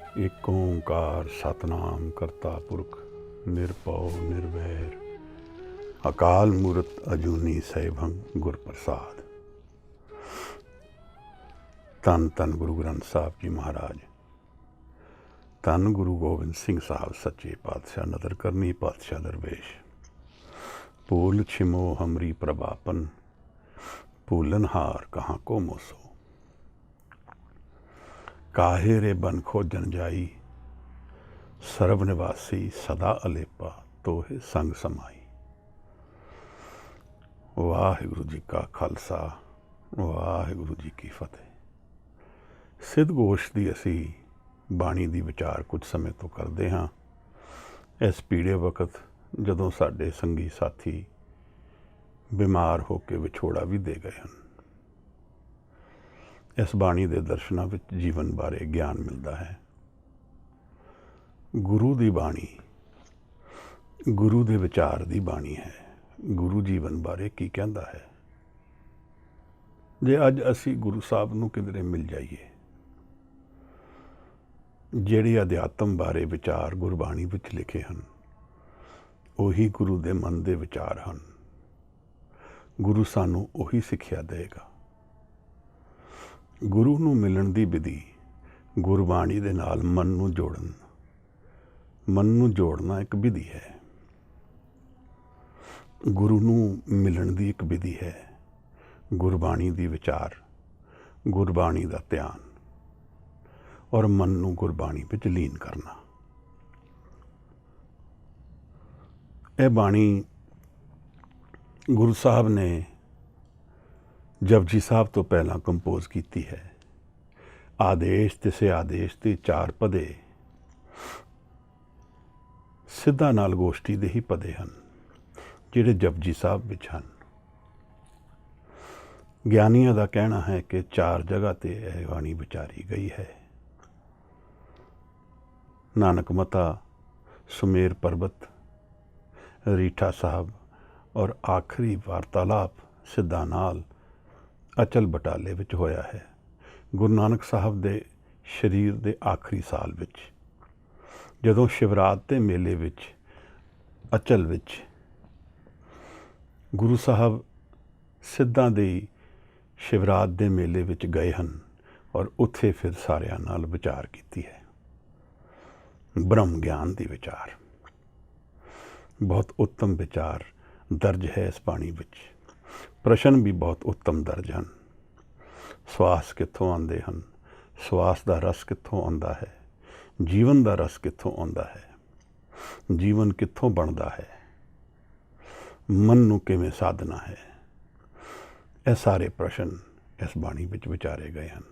एक ओंकार सतनाम करता पुरख निरभउ निर्वैर अकाल मूरत अजूनी सैभं गुर प्रसाद। धन धन गुरु ग्रंथ साहब जी महाराज, धन गुरु गोबिंद सिंह साहब सच्चे पातशाह नदर करनी पातशाह दरवेश। भूल छिमो हमरी प्रभापन भूलनहार कहाँ को मोसो। काहे रे बन खोजन जाई सर्व निवासी सदा अलेपा तोहे संग समाई। वाहिगुरु जी का खालसा वाहिगुरु जी की फतेह। सिद्ध गोश की असी बाणी की विचार कुछ समय तो करते हाँ। इस पीड़े वक्त जदों साडे संगी साथी बीमार होकर विछोड़ा भी दे गए हैं, इस बाणी के दर्शनों में जीवन बारे ज्ञान मिलता है। गुरु की बाणी गुरु के विचार की बाणी है। गुरु जीवन बारे की कहता है। जे अज असी गुरु साहब नूं किधरे मिल जाइए, जिहड़े अध्यात्म बारे विचार गुरबाणी विच लिखे हैं उही गुरु के मन के विचार हैं। गुरु सानू उही सिक्ख्या देगा। गुरु नूं मिलण दी विधि गुरबाणी दे नाल मन नूं जोड़न, मन नूं जोड़ना एक विधि है। गुरु नूं मिलण दी एक विधि है। गुरबाणी दी विचार, गुरबाणी दा ध्यान और मन नूं गुरबाणी विच लीन करना। यह बाणी गुरु साहब ने जपजी साहब तो पहला कंपोज की है। आदेश तिसे आदेश ते चार पदे सिद्धा नाल गोष्ठी दे ही पदे हैं जिहड़े जपजी साहब विच हैं। ज्ञानियों का कहना है कि चार जगह ते यह बाणी विचारी गई है। नानक मता, सुमेर पर्वत, रीठा साहब और आखिरी वार्तालाप सिद्धा नाल अचल बटाले विच होया है। गुरु नानक साहब दे शरीर दे आखिरी साल विच जदों शिवरात के मेले विच अचल विच गुरु साहब सिद्धां दे शिवरात के मेले विच गए हैं और उत्थे फिर सारियां नाल विचार की है। ब्रह्म ज्ञान की विचार बहुत उत्तम विचार दर्ज है इस बाणी विच। प्रश्न भी बहुत उत्तम दर्ज हैं। श्वास कित्थों आते हैं, श्वास का रस कित्थों आता है, जीवन का रस कित्थों आता है, जीवन कित्थों बनता है, मन नूं किवें साधना है। यह सारे प्रश्न इस बाणी विच विचारे गए हैं।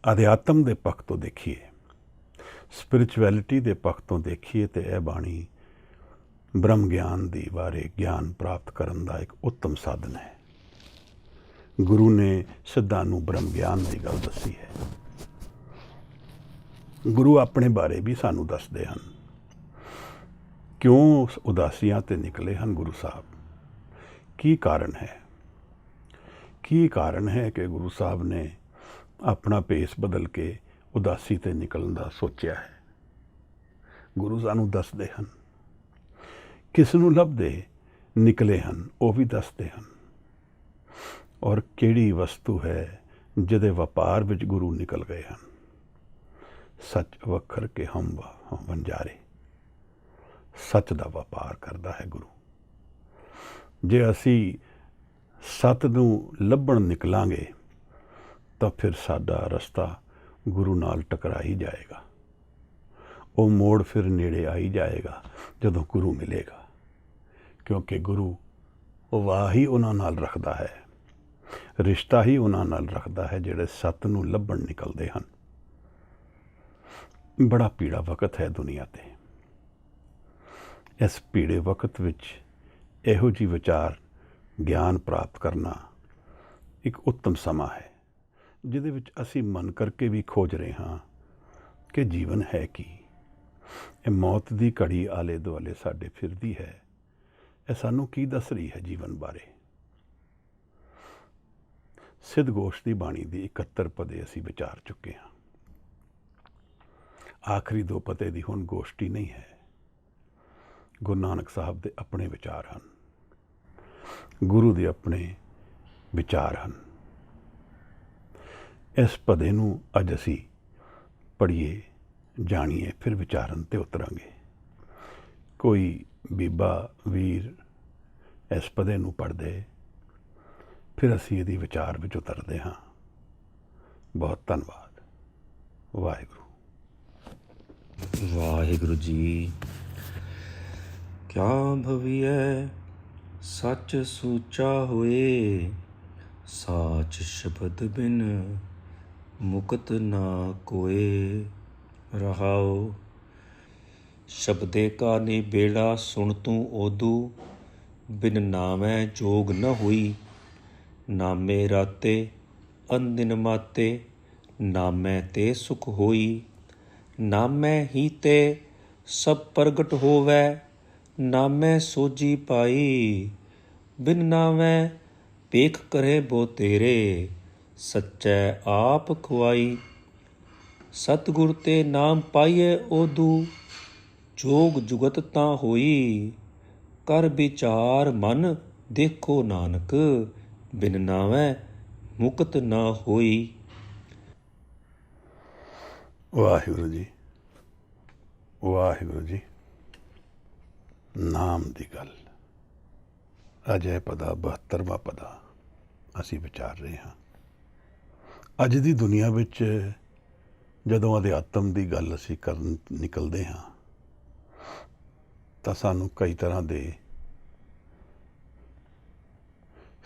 अध्यात्म के पक्ष तो देखिए, स्पिरिचुअलिटी के पक्ष तो देखिए तो यह बाणी ब्रह्म ज्ञान के बारे ज्ञान प्राप्त करने का एक उत्तम साधन है। गुरु ने सिद्धां नूं ब्रह्म ज्ञान की गल दसी है। गुरु अपने बारे भी सानू दसदे हैं। क्यों उदासियां ते निकले हैं गुरु साहब, की कारण है? की कारण है कि गुरु साहब ने अपना भेस बदल के उदासी ते निकलने का सोचा है? गुरु सानू दसदे हैं। किस नूं लभदे निकले हैं वह भी दसदे हैं। और किहड़ी वस्तु है जिहदे व्यापार विच गुरु निकल गए हैं? सच वखर के हम वंजारे। सच का व्यापार करता है गुरु। जे असी सत नूं लभण निकलांगे तो फिर साडा रस्ता गुरु नाल टकरा ही जाएगा। वो मोड़ फिर नेड़े आ ही जाएगा जदों गुरु मिलेगा, क्योंकि गुरु वाह ही उन्हां नाल रखता है, रिश्ता ही उन्हां नाल रखता है जिहड़े सत नूं लभण निकलते हैं। बड़ा पीड़ा वक्त है दुनिया ते। इस पीड़े वक्त विच इहो जी विचार ज्ञान प्राप्त करना एक उत्तम समा है, जिहदे विच असी मन करके भी खोज रहे हाँ कि जीवन है की। ये मौत की घड़ी आले दुआले साडे फिरदी है। यह सानू की दस रही है जीवन बारे? सिद्ध गोश की बाणी की 71 पदे असी विचार चुके हाँ। ਆਖਰੀ ਦੋ ਪਤੇ ਦੀ ਹੁਣ ਗੋਸ਼ਟੀ ਨਹੀਂ ਹੈ। ਗੁਰੂ ਨਾਨਕ ਸਾਹਿਬ ਦੇ ਆਪਣੇ ਵਿਚਾਰ ਹਨ, ਗੁਰੂ ਦੇ ਆਪਣੇ ਵਿਚਾਰ ਹਨ। ਇਸ ਪਦੇ ਨੂੰ ਅੱਜ ਅਸੀਂ ਪੜ੍ਹੀਏ, ਜਾਣੀਏ, ਫਿਰ ਵਿਚਾਰਨ 'ਤੇ ਉਤਰਾਂਗੇ। ਕੋਈ ਬੀਬਾ ਵੀਰ ਇਸ ਪਦੇ ਨੂੰ ਪੜ੍ਹਦੇ, ਫਿਰ ਅਸੀਂ ਇਹਦੀ ਵਿਚਾਰ ਵਿੱਚ ਉਤਰਦੇ ਹਾਂ। ਬਹੁਤ ਧੰਨਵਾਦ। ਵਾਹਿਗੁਰੂ। ਵਾਹਿਗੁਰੂ ਜੀ। ਕਿਆ ਭਵੀਐ ਸੱਚ ਸੂਚਾ ਹੋਏ, ਸਾਚ ਸ਼ਬਦ ਬਿਨ ਮੁਕਤ ਨਾ ਕੋਏ। ਰਹਾਉ। ਸ਼ਬਦੇ ਕਾ ਨਿਬੇੜਾ ਸੁਣ ਤੂੰ ਓਦੂ, ਬਿਨ ਨਾਮੈ ਜੋਗ ਨ ਹੋਈ। ਨਾਮੇ ਰਾਤੇ ਅੰਦਿਨ ਮਾਤੇ, ਨਾਮੈ ਤੇ ਸੁਖ ਹੋਈ। ਨਾਮੈ ਹੀ ਤੇ ਸਭ ਪ੍ਰਗਟ ਹੋਵੈ, ਨਾਮੈ ਸੋਝੀ ਪਾਈ। ਬਿਨ ਨਾਮੈ ਭੇਖ ਕਰੇ ਬੋ ਤੇਰੇ, ਸੱਚੈ ਆਪ ਖੁਆਈ। ਸਤਿਗੁਰ ਤੇ ਨਾਮ ਪਾਈਐ ਓਦੂ, ਜੋਗ ਜੁਗਤ ਤਾਂ ਹੋਈ। ਕਰ ਵਿਚਾਰ ਮਨ ਦੇਖੋ ਨਾਨਕ, ਬਿਨ ਨਾਮੈ ਮੁਕਤ ਨਾ ਹੋਈ। ਵਾਹਿਗੁਰੂ ਜੀ, ਵਾਹਿਗੁਰੂ ਜੀ। ਨਾਮ ਦੀ ਗੱਲ ਅੱਜ ਇਹ ਪਦਾ 72ਵਾਂ ਪਦਾ ਅਸੀਂ ਵਿਚਾਰ ਰਹੇ ਹਾਂ। ਅੱਜ ਦੀ ਦੁਨੀਆ ਵਿੱਚ ਜਦੋਂ ਅਧਿਆਤਮ ਦੀ ਗੱਲ ਅਸੀਂ ਕਰਨ ਨਿਕਲਦੇ ਹਾਂ ਤਾਂ ਸਾਨੂੰ ਕਈ ਤਰ੍ਹਾਂ ਦੇ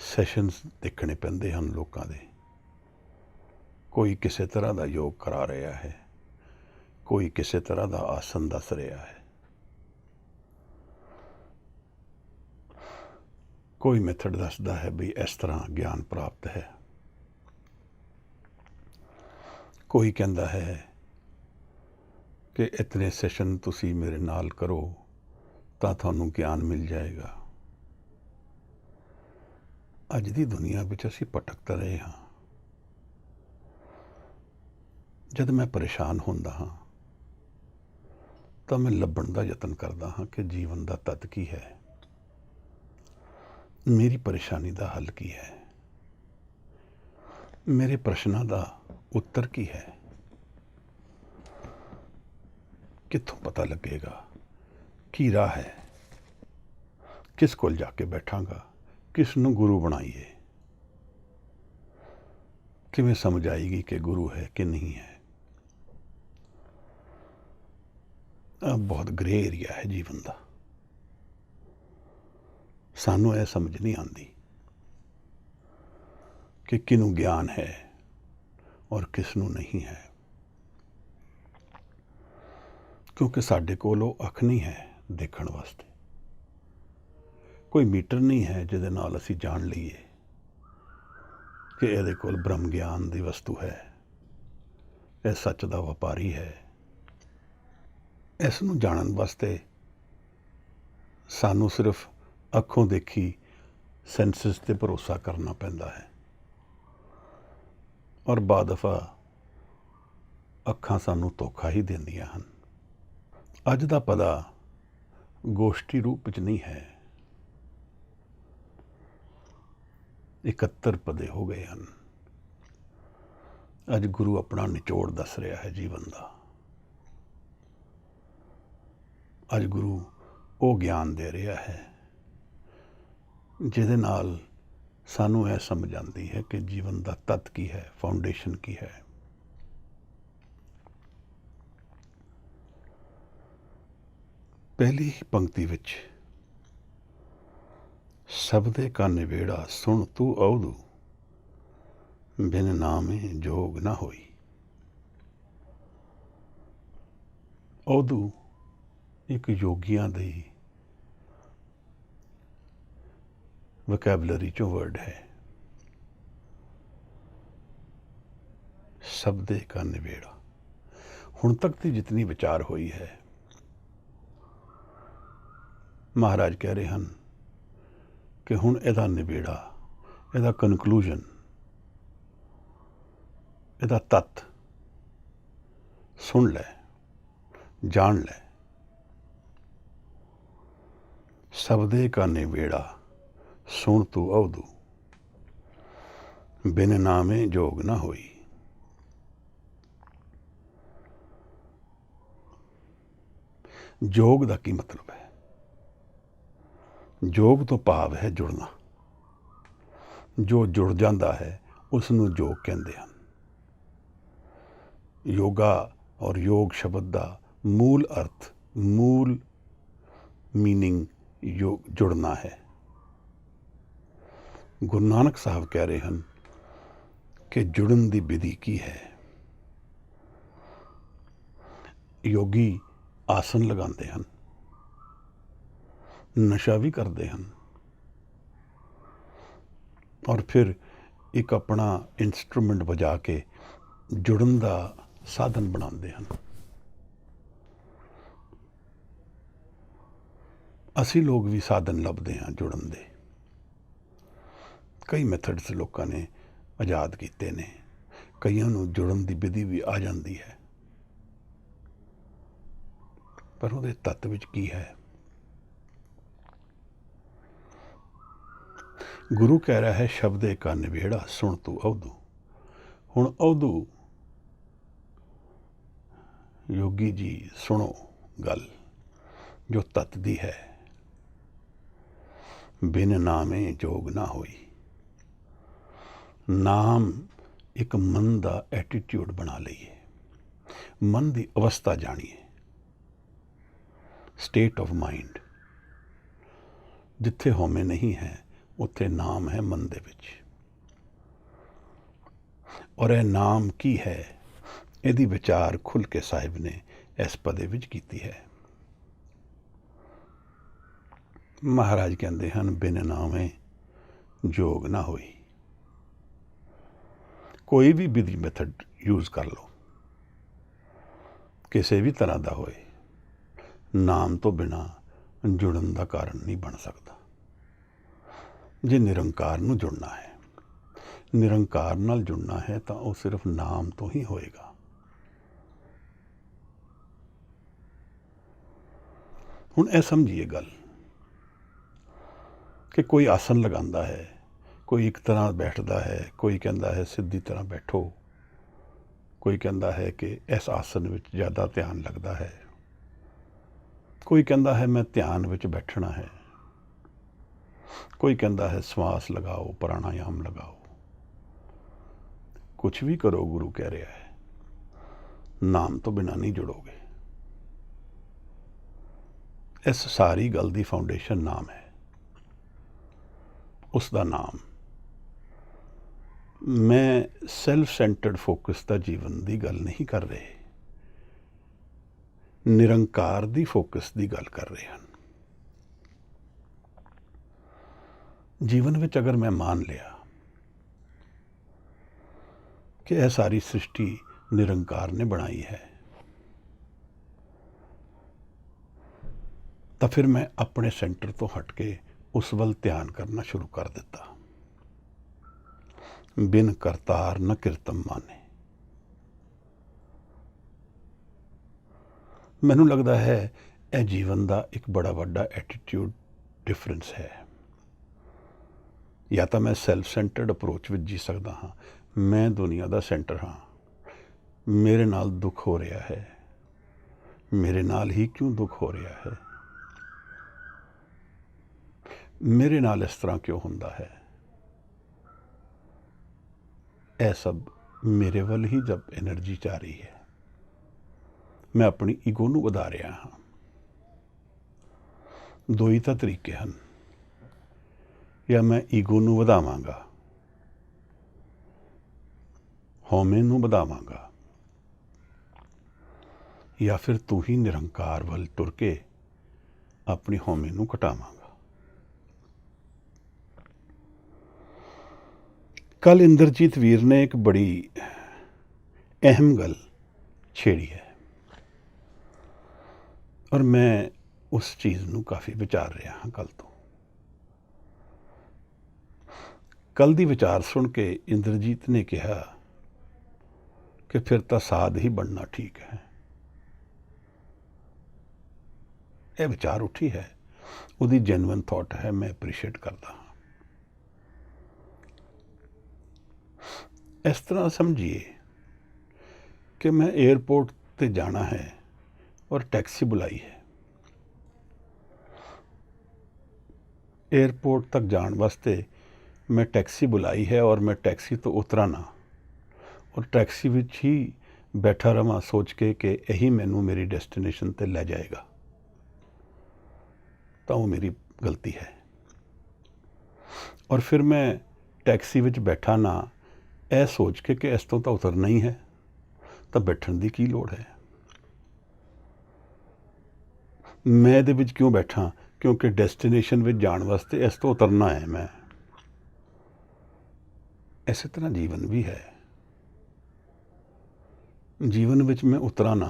ਸੈਸ਼ਨਸ ਦੇਖਣੇ ਪੈਂਦੇ ਹਨ ਲੋਕਾਂ ਦੇ। ਕੋਈ ਕਿਸੇ ਤਰ੍ਹਾਂ ਦਾ ਯੋਗ ਕਰਾ ਰਿਹਾ ਹੈ, ਕੋਈ ਕਿਸੇ ਤਰ੍ਹਾਂ ਦਾ ਆਸਨ ਦੱਸ ਰਿਹਾ ਹੈ, ਕੋਈ ਮੈਥਡ ਦੱਸਦਾ ਹੈ ਵੀ ਇਸ ਤਰ੍ਹਾਂ ਗਿਆਨ ਪ੍ਰਾਪਤ ਹੈ। ਕੋਈ ਕਹਿੰਦਾ ਹੈ ਕਿ ਇਤਨੇ ਸੈਸ਼ਨ ਤੁਸੀਂ ਮੇਰੇ ਨਾਲ ਕਰੋ ਤਾਂ ਤੁਹਾਨੂੰ ਗਿਆਨ ਮਿਲ ਜਾਏਗਾ। ਅੱਜ ਦੀ ਦੁਨੀਆ ਵਿੱਚ ਅਸੀਂ ਭਟਕਦੇ ਰਹੇ ਹਾਂ। ਜਦ ਮੈਂ ਪਰੇਸ਼ਾਨ ਹੁੰਦਾ ਹਾਂ ਤਾਂ ਮੈਂ ਲੱਭਣ ਦਾ ਯਤਨ ਕਰਦਾ ਹਾਂ ਕਿ ਜੀਵਨ ਦਾ ਤੱਤ ਕੀ ਹੈ, ਮੇਰੀ ਪਰੇਸ਼ਾਨੀ ਦਾ ਹੱਲ ਕੀ ਹੈ, ਮੇਰੇ ਪ੍ਰਸ਼ਨਾਂ ਦਾ ਉੱਤਰ ਕੀ ਹੈ। ਕਿੱਥੋਂ ਪਤਾ ਲੱਗੇਗਾ ਕੀ ਰਾਹ ਹੈ, ਕਿਸ ਕੋਲ ਜਾ ਕੇ ਬੈਠਾਂਗਾ, ਕਿਸ ਨੂੰ ਗੁਰੂ ਬਣਾਈਏ, ਕਿਵੇਂ ਸਮਝ ਆਏਗੀ ਕਿ ਗੁਰੂ ਹੈ ਕਿ ਨਹੀਂ ਹੈ। ਬਹੁਤ ਗ੍ਰੇ ਏਰੀਆ ਹੈ ਜੀਵਨ ਦਾ। ਸਾਨੂੰ ਇਹ ਸਮਝ ਨਹੀਂ ਆਉਂਦੀ ਕਿ ਕਿਹਨੂੰ ਗਿਆਨ ਹੈ ਔਰ ਕਿਸ ਨੂੰ ਨਹੀਂ ਹੈ, ਕਿਉਂਕਿ ਸਾਡੇ ਕੋਲ ਉਹ ਅੱਖ ਨਹੀਂ ਹੈ ਦੇਖਣ ਵਾਸਤੇ। ਕੋਈ ਮੀਟਰ ਨਹੀਂ ਹੈ ਜਿਹਦੇ ਨਾਲ ਅਸੀਂ ਜਾਣ ਲਈਏ ਕਿ ਇਹਦੇ ਕੋਲ ਬ੍ਰਹਮ ਗਿਆਨ ਦੀ ਵਸਤੂ ਹੈ, ਇਹ ਸੱਚ ਦਾ ਵਪਾਰੀ ਹੈ। ਇਸ ਨੂੰ ਜਾਣਨ ਵਾਸਤੇ ਸਾਨੂੰ ਸਿਰਫ ਅੱਖੋਂ ਦੇਖੀ ਸੈਂਸਸ 'ਤੇ ਭਰੋਸਾ ਕਰਨਾ ਪੈਂਦਾ ਹੈ, ਔਰ ਬਾਅਦ ਦਫਾ ਅੱਖਾਂ ਸਾਨੂੰ ਧੋਖਾ ਹੀ ਦਿੰਦੀਆਂ ਹਨ। ਅੱਜ ਦਾ ਪਦਾ ਗੋਸ਼ਟੀ ਰੂਪ ਵਿੱਚ ਨਹੀਂ ਹੈ। 71 ਪਦੇ ਹੋ ਗਏ ਹਨ। ਅੱਜ ਗੁਰੂ ਆਪਣਾ ਨਿਚੋੜ ਦੱਸ ਰਿਹਾ ਹੈ ਜੀਵਨ ਦਾ। ਅੱਜ ਗੁਰੂ ਉਹ ਗਿਆਨ ਦੇ ਰਿਹਾ ਹੈ ਜਿਹਦੇ ਨਾਲ ਸਾਨੂੰ ਇਹ ਸਮਝ ਆਉਂਦੀ ਹੈ ਕਿ ਜੀਵਨ ਦਾ ਤੱਤ ਕੀ ਹੈ, ਫਾਊਂਡੇਸ਼ਨ ਕੀ ਹੈ। ਪਹਿਲੀ ਹੀ ਪੰਕਤੀ ਵਿੱਚ ਸਬਦੇ ਕਾ ਨਿਬੇੜਾ ਸੁਣ ਤੂੰ ਔਦੂ, ਬਿਨ ਨਾਮੇ ਜੋਗ ਨਾ ਹੋਈ। ਔਦੂ ਇੱਕ ਯੋਗੀਆਂ ਦੀ ਵੋਕੈਬਲਰੀ ਚੋਂ ਵਰਡ ਹੈ। ਸਬਦੇ ਕਾ ਨਿਬੇੜਾ। ਹੁਣ ਤੱਕ ਦੀ ਜਿਤਨੀ ਵਿਚਾਰ ਹੋਈ ਹੈ, ਮਹਾਰਾਜ ਕਹਿ ਰਹੇ ਹਨ ਕਿ ਹੁਣ ਇਹਦਾ ਨਿਬੇੜਾ, ਇਹਦਾ ਕਨਕਲੂਜਨ, ਇਹਦਾ ਤੱਤ ਸੁਣ ਲੈ। जान लै सबदे का निवेड़ा सुन तू अवधू बिन नामे जोग ना होई। जोग का की मतलब है? जोग तो भाव है जुड़ना। जो जुड़ जाता है उसनू योग कहते हैं। योगा और योग शब्द का मूल अर्थ, मूल मीनिंग योग जुड़ना है। गुरु नानक साहब कह रहे हैं कि जुड़न की विधि की है। योगी आसन लगाते हैं, नशा भी करते हैं और फिर एक अपना इंस्ट्रूमेंट बजा के जुड़न का साधन बनाते हैं। असी लोग भी साधन लभदे हैं जुड़न दे। कई मैथड्स लोगों ने आजाद किए ने, कईयों नूं जुड़न की विधि भी आ जाती है, पर उहदे तत्व विच की है? गुरु कह रहा है शब्दे का निवेड़ा सुन तू अवधू। हुण अवधू योगी जी सुनो गल जो तत दी है। बिन नामे जोग ना होई। नाम एक मन का एटीट्यूड बना लईए, मन की अवस्था जानिए, स्टेट ऑफ माइंड। जिथे होमे नहीं है उत्थे नाम है मन दे विच। और यह नाम की है, यदि विचार खुल के साहिब ने इस पदे विच कीती है। महाराज कहते हैं बिन नामे जोग ना होई। कोई भी विधि मेथड यूज कर लो, किसी भी तरह का होए, नाम तो बिना जुड़न का कारण नहीं बन सकता। जे निरंकार नूं जुड़ना है, निरंकार नाल जुड़ना है तो वह सिर्फ नाम तो ही होएगा। हुण यह समझिए गल कि कोई आसन लगाता है, कोई एक तरह बैठता है, कोई कहता है सीधी तरह बैठो, कोई कहता है कि इस आसन में ज़्यादा ध्यान लगता है, कोई कहता है मैं ध्यान में बैठना है, कोई कहता है श्वास लगाओ, प्राणायाम लगाओ। कुछ भी करो, गुरु कह रहा है नाम तो बिना नहीं जुड़ोगे। इस सारी गल की फाउंडेशन नाम है। उसका नाम। मैं सैल्फ सेंटर्ड फोकस का जीवन की गल नहीं कर रहे, निरंकार की फोकस की गल कर रहे हैं। जीवन में अगर मैं मान लिया कि यह सारी सृष्टि निरंकार ने बनाई है, तो फिर मैं अपने सेंटर तो हट के उस वल ध्यान करना शुरू कर दिता। बिन करतार न कीर्तन माने। मैनू लगता है यह जीवन का एक बड़ा बड़ा एटीट्यूड डिफरेंस है। या तो मैं सैल्फ सेंटर्ड अप्रोच में जी सकता हाँ, मैं दुनिया का सेंटर हाँ, मेरे नाल दुख हो रहा है, मेरे नाल ही क्यों दुख हो रहा है, मेरे नाल इस तरह क्यों होंदा है, यह सब मेरे वाल ही जब एनर्जी जा रही है, मैं अपनी ईगो नूं वधा रहा हाँ। दो ही तो तरीके हैं, या मैं ईगो नूं वधावांगा, हौमे नूं वधावांगा, या फिर तू ही निरंकार वल तुर के अपनी हौमे नूं घटावांगा। कल इंद्रजीत वीर ने एक बड़ी अहम गल छेड़ी है और मैं उस चीज़ नूं काफ़ी विचार रहा हाँ। कल दी विचार सुन के इंद्रजीत ने कहा कि फिर तो साध ही बनना ठीक है। ਇਹ ਵਿਚਾਰ ਉੱਠੀ ਹੈ, ਉਹਦੀ ਜੈਨੂਇਨ ਥਾਟ ਹੈ, ਮੈਂ ਐਪਰੀਸ਼ੀਏਟ ਕਰਦਾ ਹਾਂ। ਇਸ ਤਰ੍ਹਾਂ ਸਮਝੀਏ ਕਿ ਮੈਂ 에ਅਰਪੋਰਟ ਤੇ ਜਾਣਾ ਹੈ ਔਰ ਟੈਕਸੀ ਬੁਲਾਈ ਹੈ। एयरपोर्ट तक जाने वास्ते मैं टैक्सी बुलाई है और मैं टैक्सी तो उतरा ना और टैक्सी विच ही बैठा रहा सोच के कि यही मैनू मेरी डेस्टिनेशन ते ले जाएगा, तो वो मेरी गलती है। और फिर मैं टैक्सी विच बैठा ना यह सोच के कि इस तो उतरना ही है, तो बैठन की लोड़ है। मैं इहदे विच क्यों बैठा, क्योंकि डेस्टिनेशन में जाने वास्ते इस तो उतरना है मैं। इस तरह जीवन भी है, जीवन विच मैं उतरा ना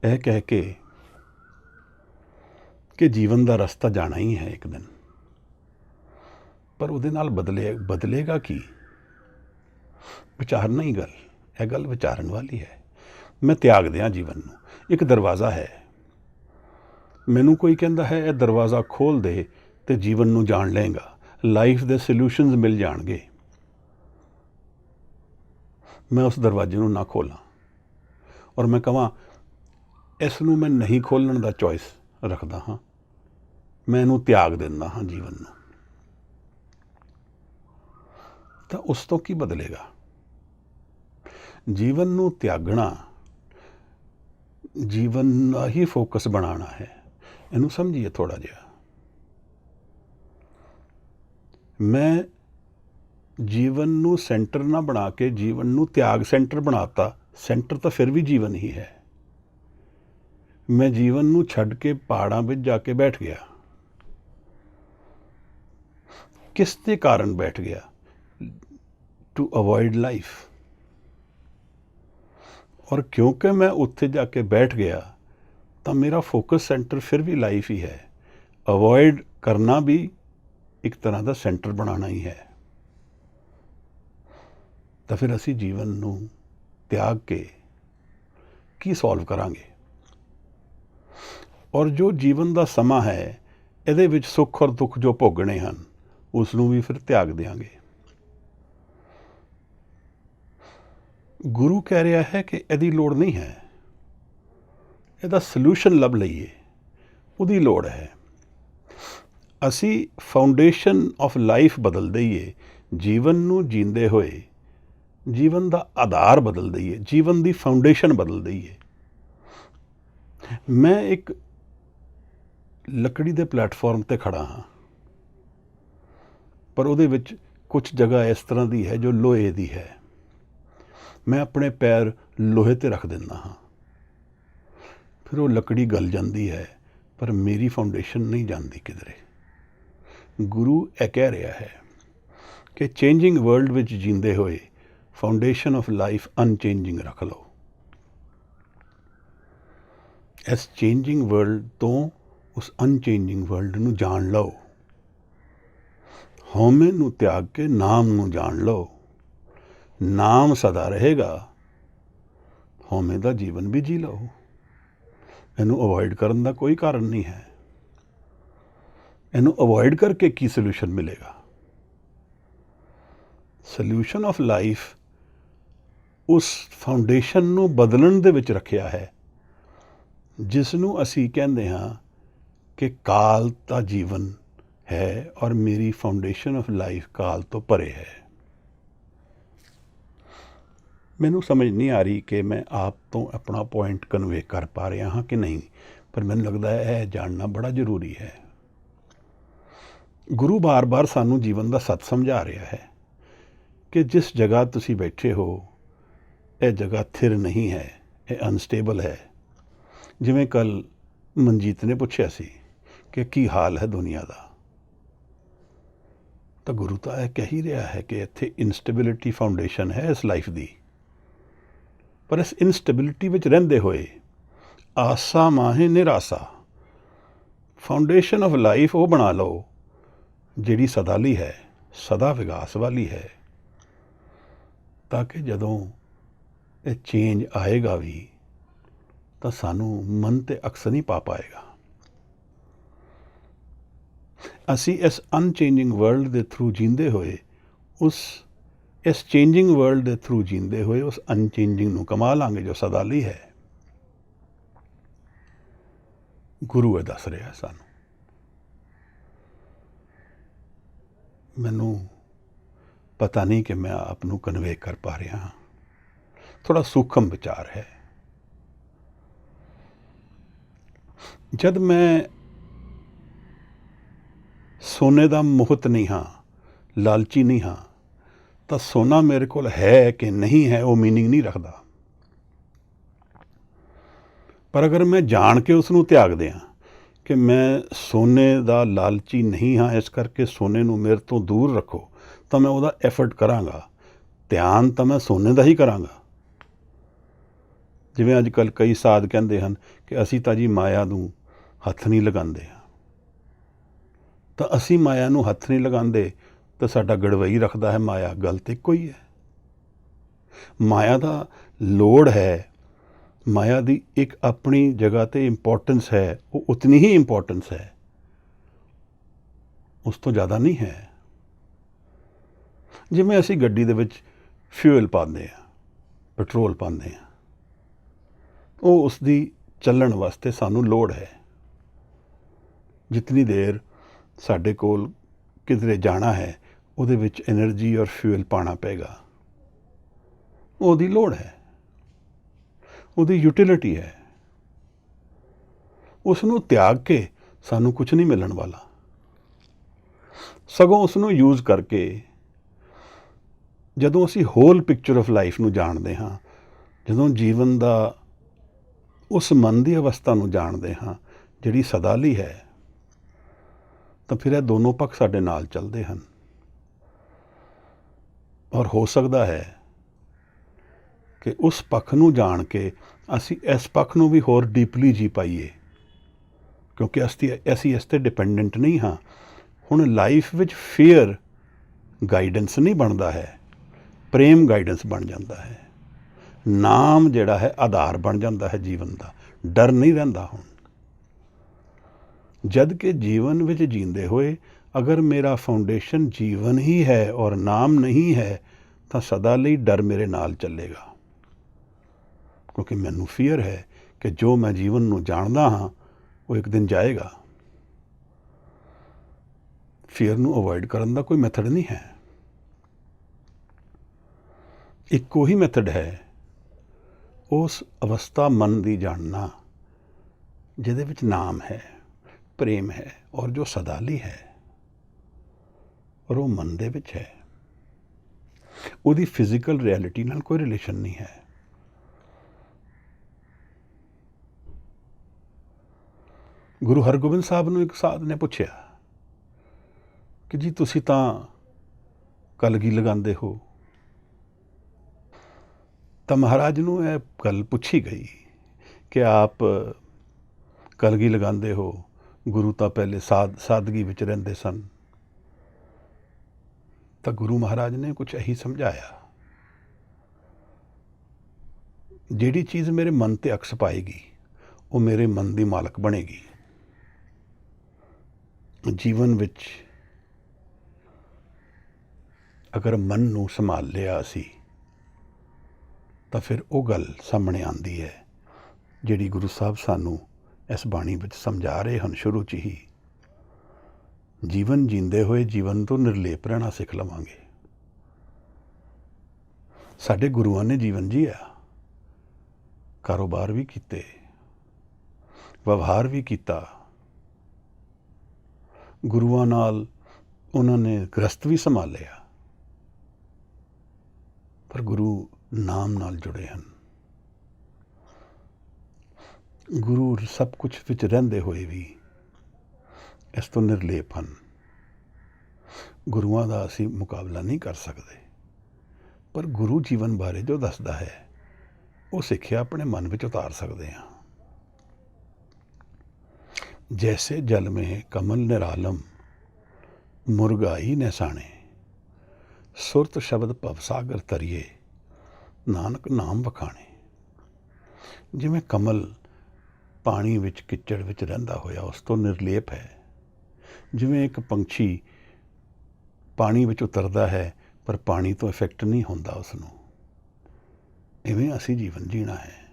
यह कह के कि जीवन का रास्ता जाना ही है एक दिन, पर उहदे नाल बदलेगा की, विचारना ही गल, यह गल विचारन वाली है। मैं त्याग दिया जीवन नूं, एक दरवाज़ा है, मैनू कोई कहता है यह दरवाज़ा खोल दे तो जीवन नूं जान लेगा, लाइफ के सल्यूशनस मिल जाएंगे। मैं उस दरवाजे नूं ना खोला और मैं कहां इसनूं मैं नहीं खोलण दा चॉइस रखदा हाँ, मैं इनू त्याग दिंदा हाँ जीवन नूं, तो उस तो की बदलेगा। जीवन नूं त्यागना जीवन का ही फोकस बनाना है। इनू समझिए थोड़ा जिहा। मैं जीवन नू सेंटर ना बना के जीवन नू त्याग सेंटर बनाता, सेंटर तो फिर भी जीवन ही है। मैं जीवन नू छड़ के पहाड़ां विच जाके बैठ गया, किस दे कारण बैठ गया, टू अवॉइड लाइफ। और क्योंकि मैं उत्थे जाके बैठ गया तो मेरा फोकस सेंटर फिर भी लाइफ ही है। अवॉइड करना भी एक तरह का सेंटर बनाना ही है। तो फिर असी जीवन नू त्याग के की सॉल्व करांगे। और जो जीवन का समा है इहदे विच सुख और दुख जो भोगने हैं उसनू भी फिर त्याग देंगे। गुरु कह रहा है कि इहदी लोड़ नहीं है, ਇਹਦਾ सल्यूशन ਲੱਭ ਲਈਏ, ਉਹਦੀ ਲੋੜ ਹੈ। ਅਸੀਂ फाउंडेशन ऑफ लाइफ बदल दईए, जीवन नू जींदे होए जीवन का आधार बदल दईए, जीवन की फाउंडेशन बदल दईए। मैं एक लकड़ी के प्लेटफॉर्म पर खड़ा हाँ, पर उहदे विच कुछ जगह इस तरह की है जो लोहे की है। मैं अपने पैर लोहे ते रख दिंदा हाँ, फिर वो लकड़ी गल जाती है, पर मेरी फाउंडेशन नहीं जाती किधरे। गुरु यह कह रहा है कि चेंजिंग वर्ल्ड विच जींदे होए फाउंडेशन ऑफ लाइफ अनचेंजिंग रख लो। इस चेंजिंग वर्ल्ड तो उस अनचेंजिंग वर्ल्ड नू जान लो। हौमे नू त्याग के नाम नू जान लो। नाम सदा रहेगा, हौमे दा जीवन भी जी लो। इनू अवॉइड करने का कोई कारण नहीं है। इनू अवॉइड करके की सल्यूशन मिलेगा। सल्यूशन ऑफ लाइफ उस फाउंडेशन नू बदलण दे विच रखिया है, जिसनू असी कहंदे हाँ कि काल का जीवन है और मेरी फाउंडेशन ऑफ लाइफ काल तो परे है। मैनू समझ नहीं आ रही कि मैं आप तो अपना पॉइंट कन्वे कर पा रहा हाँ कि नहीं, पर मैनू लगता है यह जानना बड़ा जरूरी है। गुरु बार बार सानू जीवन का सच समझा रहा है कि जिस जगह तुसी बैठे हो यह जगह थिर नहीं है, यह अनस्टेबल है। जिवें कल मनजीत ने पूछा सी कि की हाल है दुनिया का, तो गुरु तो यह कह ही रहा है कि इत्थे इनस्टेबिलिटी फाउंडेशन है इस लाइफ की। पर इस इनस्टेबिलिटी विच रहिंदे होए आसा माहे निराशा, फाउंडेशन ऑफ लाइफ वो बना लो जिहड़ी सदा लई है, सदा विकास वाली है, ताकि जदों ये चेंज आएगा भी ਤਾਂ ਸਾਨੂੰ ਮਨ ਤੇ ਅਕਸ ਨਹੀਂ ਪਾ ਪਾਏਗਾ। ਅਸੀਂ ਇਸ ਅਨਚੇਂਜਿੰਗ ਵਰਲਡ ਦੇ ਥਰੂ ਜੀਂਦੇ ਹੋਏ ਇਸ ਚੇਂਜਿੰਗ ਵਰਲਡ ਦੇ ਥਰੂ ਜੀਂਦੇ ਹੋਏ ਉਸ ਅਨਚੇਂਜਿੰਗ ਨੂੰ ਕਮਾ ਲਾਂਗੇ ਜੋ ਸਦਾ ਲਈ ਹੈ। ਗੁਰੂ ਇਹ ਦੱਸ ਰਿਹਾ ਸਾਨੂੰ। ਮੈਨੂੰ ਪਤਾ ਨਹੀਂ ਕਿ ਮੈਂ ਆਪ ਨੂੰ ਕਨਵੇ ਕਰ ਪਾ ਰਿਹਾ ਹਾਂ। ਥੋੜਾ ਸੂਖਮ ਵਿਚਾਰ ਹੈ। ਜਦ ਮੈਂ ਸੋਨੇ ਦਾ ਮੋਹਤ ਨਹੀਂ ਹਾਂ, ਲਾਲਚੀ ਨਹੀਂ ਹਾਂ, ਤਾਂ ਸੋਨਾ ਮੇਰੇ ਕੋਲ ਹੈ ਕਿ ਨਹੀਂ ਹੈ ਉਹ ਮੀਨਿੰਗ ਨਹੀਂ ਰੱਖਦਾ। ਪਰ ਅਗਰ ਮੈਂ ਜਾਣ ਕੇ ਉਸ ਨੂੰ ਤਿਆਗ ਦਿਆਂ ਕਿ ਮੈਂ ਸੋਨੇ ਦਾ ਲਾਲਚੀ ਨਹੀਂ ਹਾਂ, ਇਸ ਕਰਕੇ ਸੋਨੇ ਨੂੰ ਮੇਰੇ ਤੋਂ ਦੂਰ ਰੱਖੋ, ਤਾਂ ਮੈਂ ਉਹਦਾ ਐਫਰਟ ਕਰਾਂਗਾ। ਧਿਆਨ ਤਾਂ ਮੈਂ ਸੋਨੇ ਦਾ ਹੀ ਕਰਾਂਗਾ। ਜਿਵੇਂ ਅੱਜ ਕੱਲ੍ਹ ਕਈ ਸਾਧ ਕਹਿੰਦੇ ਹਨ ਕਿ ਅਸੀਂ ਤਾਂ ਜੀ ਮਾਇਆ ਨੂੰ ਹੱਥ ਨਹੀਂ ਲਗਾਉਂਦੇ। ਤਾਂ ਅਸੀਂ ਮਾਇਆ ਨੂੰ ਹੱਥ ਨਹੀਂ ਲਗਾਉਂਦੇ ਤਾਂ ਸਾਡਾ ਗੜਵਈ ਰੱਖਦਾ ਹੈ ਮਾਇਆ। ਗੱਲ ਤਾਂ ਇੱਕੋ ਹੀ ਹੈ। ਮਾਇਆ ਦਾ ਲੋੜ ਹੈ, ਮਾਇਆ ਦੀ ਇੱਕ ਆਪਣੀ ਜਗ੍ਹਾ 'ਤੇ ਇੰਪੋਰਟੈਂਸ ਹੈ, ਉਹ ਉਤਨੀ ਹੀ ਇੰਪੋਰਟੈਂਸ ਹੈ, ਉਸ ਤੋਂ ਜ਼ਿਆਦਾ ਨਹੀਂ ਹੈ। ਜਿਵੇਂ ਅਸੀਂ ਗੱਡੀ ਦੇ ਵਿੱਚ ਫਿਊਲ ਪਾਉਂਦੇ ਹਾਂ, ਪੈਟਰੋਲ ਪਾਉਂਦੇ ਹਾਂ, ਉਹ ਉਸ ਦੀ ਚੱਲਣ ਵਾਸਤੇ ਸਾਨੂੰ ਲੋੜ ਹੈ। ਜਿਤਨੀ ਦੇਰ ਸਾਡੇ ਕੋਲ ਕਿਧਰੇ ਜਾਣਾ ਹੈ ਉਹਦੇ ਵਿੱਚ ਐਨਰਜੀ ਔਰ ਫਿਊਲ ਪਾਉਣਾ ਪਏਗਾ। ਉਹਦੀ ਲੋੜ ਹੈ, ਉਹਦੀ ਯੂਟਿਲਿਟੀ ਹੈ। ਉਸ ਨੂੰ ਤਿਆਗ ਕੇ ਸਾਨੂੰ ਕੁਝ ਨਹੀਂ ਮਿਲਣ ਵਾਲਾ। ਸਗੋਂ ਉਸ ਨੂੰ ਯੂਜ਼ ਕਰਕੇ ਜਦੋਂ ਅਸੀਂ ਹੋਲ ਪਿਕਚਰ ਆਫ ਲਾਈਫ ਨੂੰ ਜਾਣਦੇ ਹਾਂ, ਜਦੋਂ ਜੀਵਨ ਦਾ ਉਸ ਮਨ ਦੀ ਅਵਸਥਾ ਨੂੰ ਜਾਣਦੇ ਹਾਂ ਜਿਹੜੀ ਸਦਾ ਲਈ ਹੈ, ਤਾਂ ਫਿਰ ਇਹ ਦੋਨੋਂ ਪੱਖ ਸਾਡੇ ਨਾਲ ਚੱਲਦੇ ਹਨ। ਔਰ ਹੋ ਸਕਦਾ ਹੈ ਕਿ ਉਸ ਪੱਖ ਨੂੰ ਜਾਣ ਕੇ ਅਸੀਂ ਇਸ ਪੱਖ ਨੂੰ ਵੀ ਹੋਰ ਡੀਪਲੀ ਜੀ ਪਾਈਏ, ਕਿਉਂਕਿ ਅਸੀਂ ਇਸ 'ਤੇ ਡਿਪੈਂਡੈਂਟ ਨਹੀਂ ਹਾਂ। ਹੁਣ ਲਾਈਫ ਵਿੱਚ ਫੀਅਰ ਗਾਈਡੈਂਸ ਨਹੀਂ ਬਣਦਾ ਹੈ, ਪ੍ਰੇਮ ਗਾਈਡੈਂਸ ਬਣ ਜਾਂਦਾ ਹੈ। ਨਾਮ ਜਿਹੜਾ ਹੈ ਆਧਾਰ ਬਣ ਜਾਂਦਾ ਹੈ ਜੀਵਨ ਦਾ। ਡਰ ਨਹੀਂ ਰਹਿੰਦਾ ਹੁਣ। ਜਦ ਕਿ ਜੀਵਨ ਵਿੱਚ ਜੀਂਦੇ ਹੋਏ ਅਗਰ ਮੇਰਾ ਫਾਊਂਡੇਸ਼ਨ ਜੀਵਨ ਹੀ ਹੈ ਔਰ ਨਾਮ ਨਹੀਂ ਹੈ, ਤਾਂ ਸਦਾ ਲਈ ਡਰ ਮੇਰੇ ਨਾਲ ਚੱਲੇਗਾ। ਕਿਉਂਕਿ ਮੈਨੂੰ ਫੀਅਰ ਹੈ ਕਿ ਜੋ ਮੈਂ ਜੀਵਨ ਨੂੰ ਜਾਣਦਾ ਹਾਂ ਉਹ ਇੱਕ ਦਿਨ ਜਾਏਗਾ। ਫੀਅਰ ਨੂੰ ਅਵੋਇਡ ਕਰਨ ਦਾ ਕੋਈ ਮੈਥਡ ਨਹੀਂ ਹੈ। ਇੱਕੋ ਹੀ ਮੈਥਡ ਹੈ, ਉਸ ਅਵਸਥਾ ਮਨ ਦੀ ਜਾਣਨਾ ਜਿਹਦੇ ਵਿੱਚ ਨਾਮ ਹੈ, ਪ੍ਰੇਮ ਹੈ ਔਰ ਜੋ ਸਦਾ ਲਈ ਹੈ, ਔਰ ਉਹ ਮਨ ਦੇ ਵਿੱਚ ਹੈ। ਉਹਦੀ ਫਿਜ਼ੀਕਲ ਰਿਐਲਿਟੀ ਨਾਲ ਕੋਈ ਰਿਲੇਸ਼ਨ ਨਹੀਂ ਹੈ। ਗੁਰੂ ਹਰਗੋਬਿੰਦ ਸਾਹਿਬ ਨੂੰ ਇੱਕ ਸਾਧ ਨੇ ਪੁੱਛਿਆ ਕਿ ਜੀ ਤੁਸੀਂ ਤਾਂ ਕਲਗੀ ਲਗਾਉਂਦੇ ਹੋ। ਤਾਂ ਮਹਾਰਾਜ ਨੂੰ ਇਹ ਗੱਲ ਪੁੱਛੀ ਗਈ ਕਿ ਆਪ ਕਲਗੀ ਲਗਾਉਂਦੇ ਹੋ, ਗੁਰੂ ਤਾਂ ਪਹਿਲੇ ਸਾਦਗੀ ਵਿੱਚ ਰਹਿੰਦੇ ਸਨ। ਤਾਂ ਗੁਰੂ ਮਹਾਰਾਜ ਨੇ ਕੁਛ ਇਹੀ ਸਮਝਾਇਆ, ਜਿਹੜੀ ਚੀਜ਼ ਮੇਰੇ ਮਨ ਤੇ ਅਕਸ ਪਾਏਗੀ ਉਹ ਮੇਰੇ ਮਨ ਦੀ ਮਾਲਕ ਬਣੇਗੀ। ਜੀਵਨ ਵਿੱਚ ਅਗਰ ਮਨ ਨੂੰ ਸੰਭਾਲ ਲਿਆ ਅਸੀਂ, ਤਾਂ ਫਿਰ ਉਹ ਗੱਲ ਸਾਹਮਣੇ ਆਉਂਦੀ ਹੈ ਜਿਹੜੀ ਗੁਰੂ ਸਾਹਿਬ ਸਾਨੂੰ ਇਸ ਬਾਣੀ ਵਿੱਚ ਸਮਝਾ ਰਹੇ ਹਨ। ਸ਼ੁਰੂ 'ਚ ਹੀ ਜੀਵਨ ਜੀਂਦੇ ਹੋਏ ਜੀਵਨ ਤੋਂ ਨਿਰਲੇਪ ਰਹਿਣਾ ਸਿੱਖ ਲਵਾਂਗੇ। ਸਾਡੇ ਗੁਰੂਆਂ ਨੇ ਜੀਵਨ ਜੀਆ, ਕਾਰੋਬਾਰ ਵੀ ਕੀਤੇ, ਵਿਵਹਾਰ ਵੀ ਕੀਤਾ। ਗੁਰੂਆਂ ਨਾਲ ਉਹਨਾਂ ਨੇ ਗ੍ਰਸਤ ਵੀ ਸੰਭਾਲਿਆ, ਪਰ ਗੁਰੂ ਨਾਮ ਨਾਲ ਜੁੜੇ ਹਨ। ਗੁਰੂ ਸਭ ਕੁਝ ਵਿੱਚ ਰਹਿੰਦੇ ਹੋਏ ਵੀ ਇਸ ਤੋਂ ਨਿਰਲੇਪ ਹਨ। ਗੁਰੂਆਂ ਦਾ ਅਸੀਂ ਮੁਕਾਬਲਾ ਨਹੀਂ ਕਰ ਸਕਦੇ, ਪਰ ਗੁਰੂ ਜੀਵਨ ਬਾਰੇ ਜੋ ਦੱਸਦਾ ਹੈ ਉਹ ਸਿੱਖਿਆ ਆਪਣੇ ਮਨ ਵਿੱਚ ਉਤਾਰ ਸਕਦੇ ਹਾਂ। ਜੈਸੇ ਜਲ ਮੇਂ ਕਮਲ ਨਿਰਾਲਮ ਮੁਰਗਾਈ ਨੈਸਾਣੇ, ਸੁਰਤ ਸ਼ਬਦ ਭਵਸਾਗਰ ਤਰੀਏ ਨਾਨਕ ਨਾਮ ਵਖਾਣੇ। ਜਿਵੇਂ ਕਮਲ ਪਾਣੀ ਵਿੱਚ ਕਿੱਚੜ ਵਿੱਚ ਰਹਿੰਦਾ ਹੋਇਆ ਉਸ ਤੋਂ ਨਿਰਲੇਪ ਹੈ। ਜਿਵੇਂ ਇੱਕ ਪੰਛੀ ਪਾਣੀ ਵਿੱਚ ਉਤਰਦਾ ਹੈ ਪਰ ਪਾਣੀ ਤੋਂ ਇਫੈਕਟ ਨਹੀਂ ਹੁੰਦਾ ਉਸ ਨੂੰ, ਇਵੇਂ ਅਸੀਂ ਜੀਵਨ ਜੀਣਾ ਹੈ।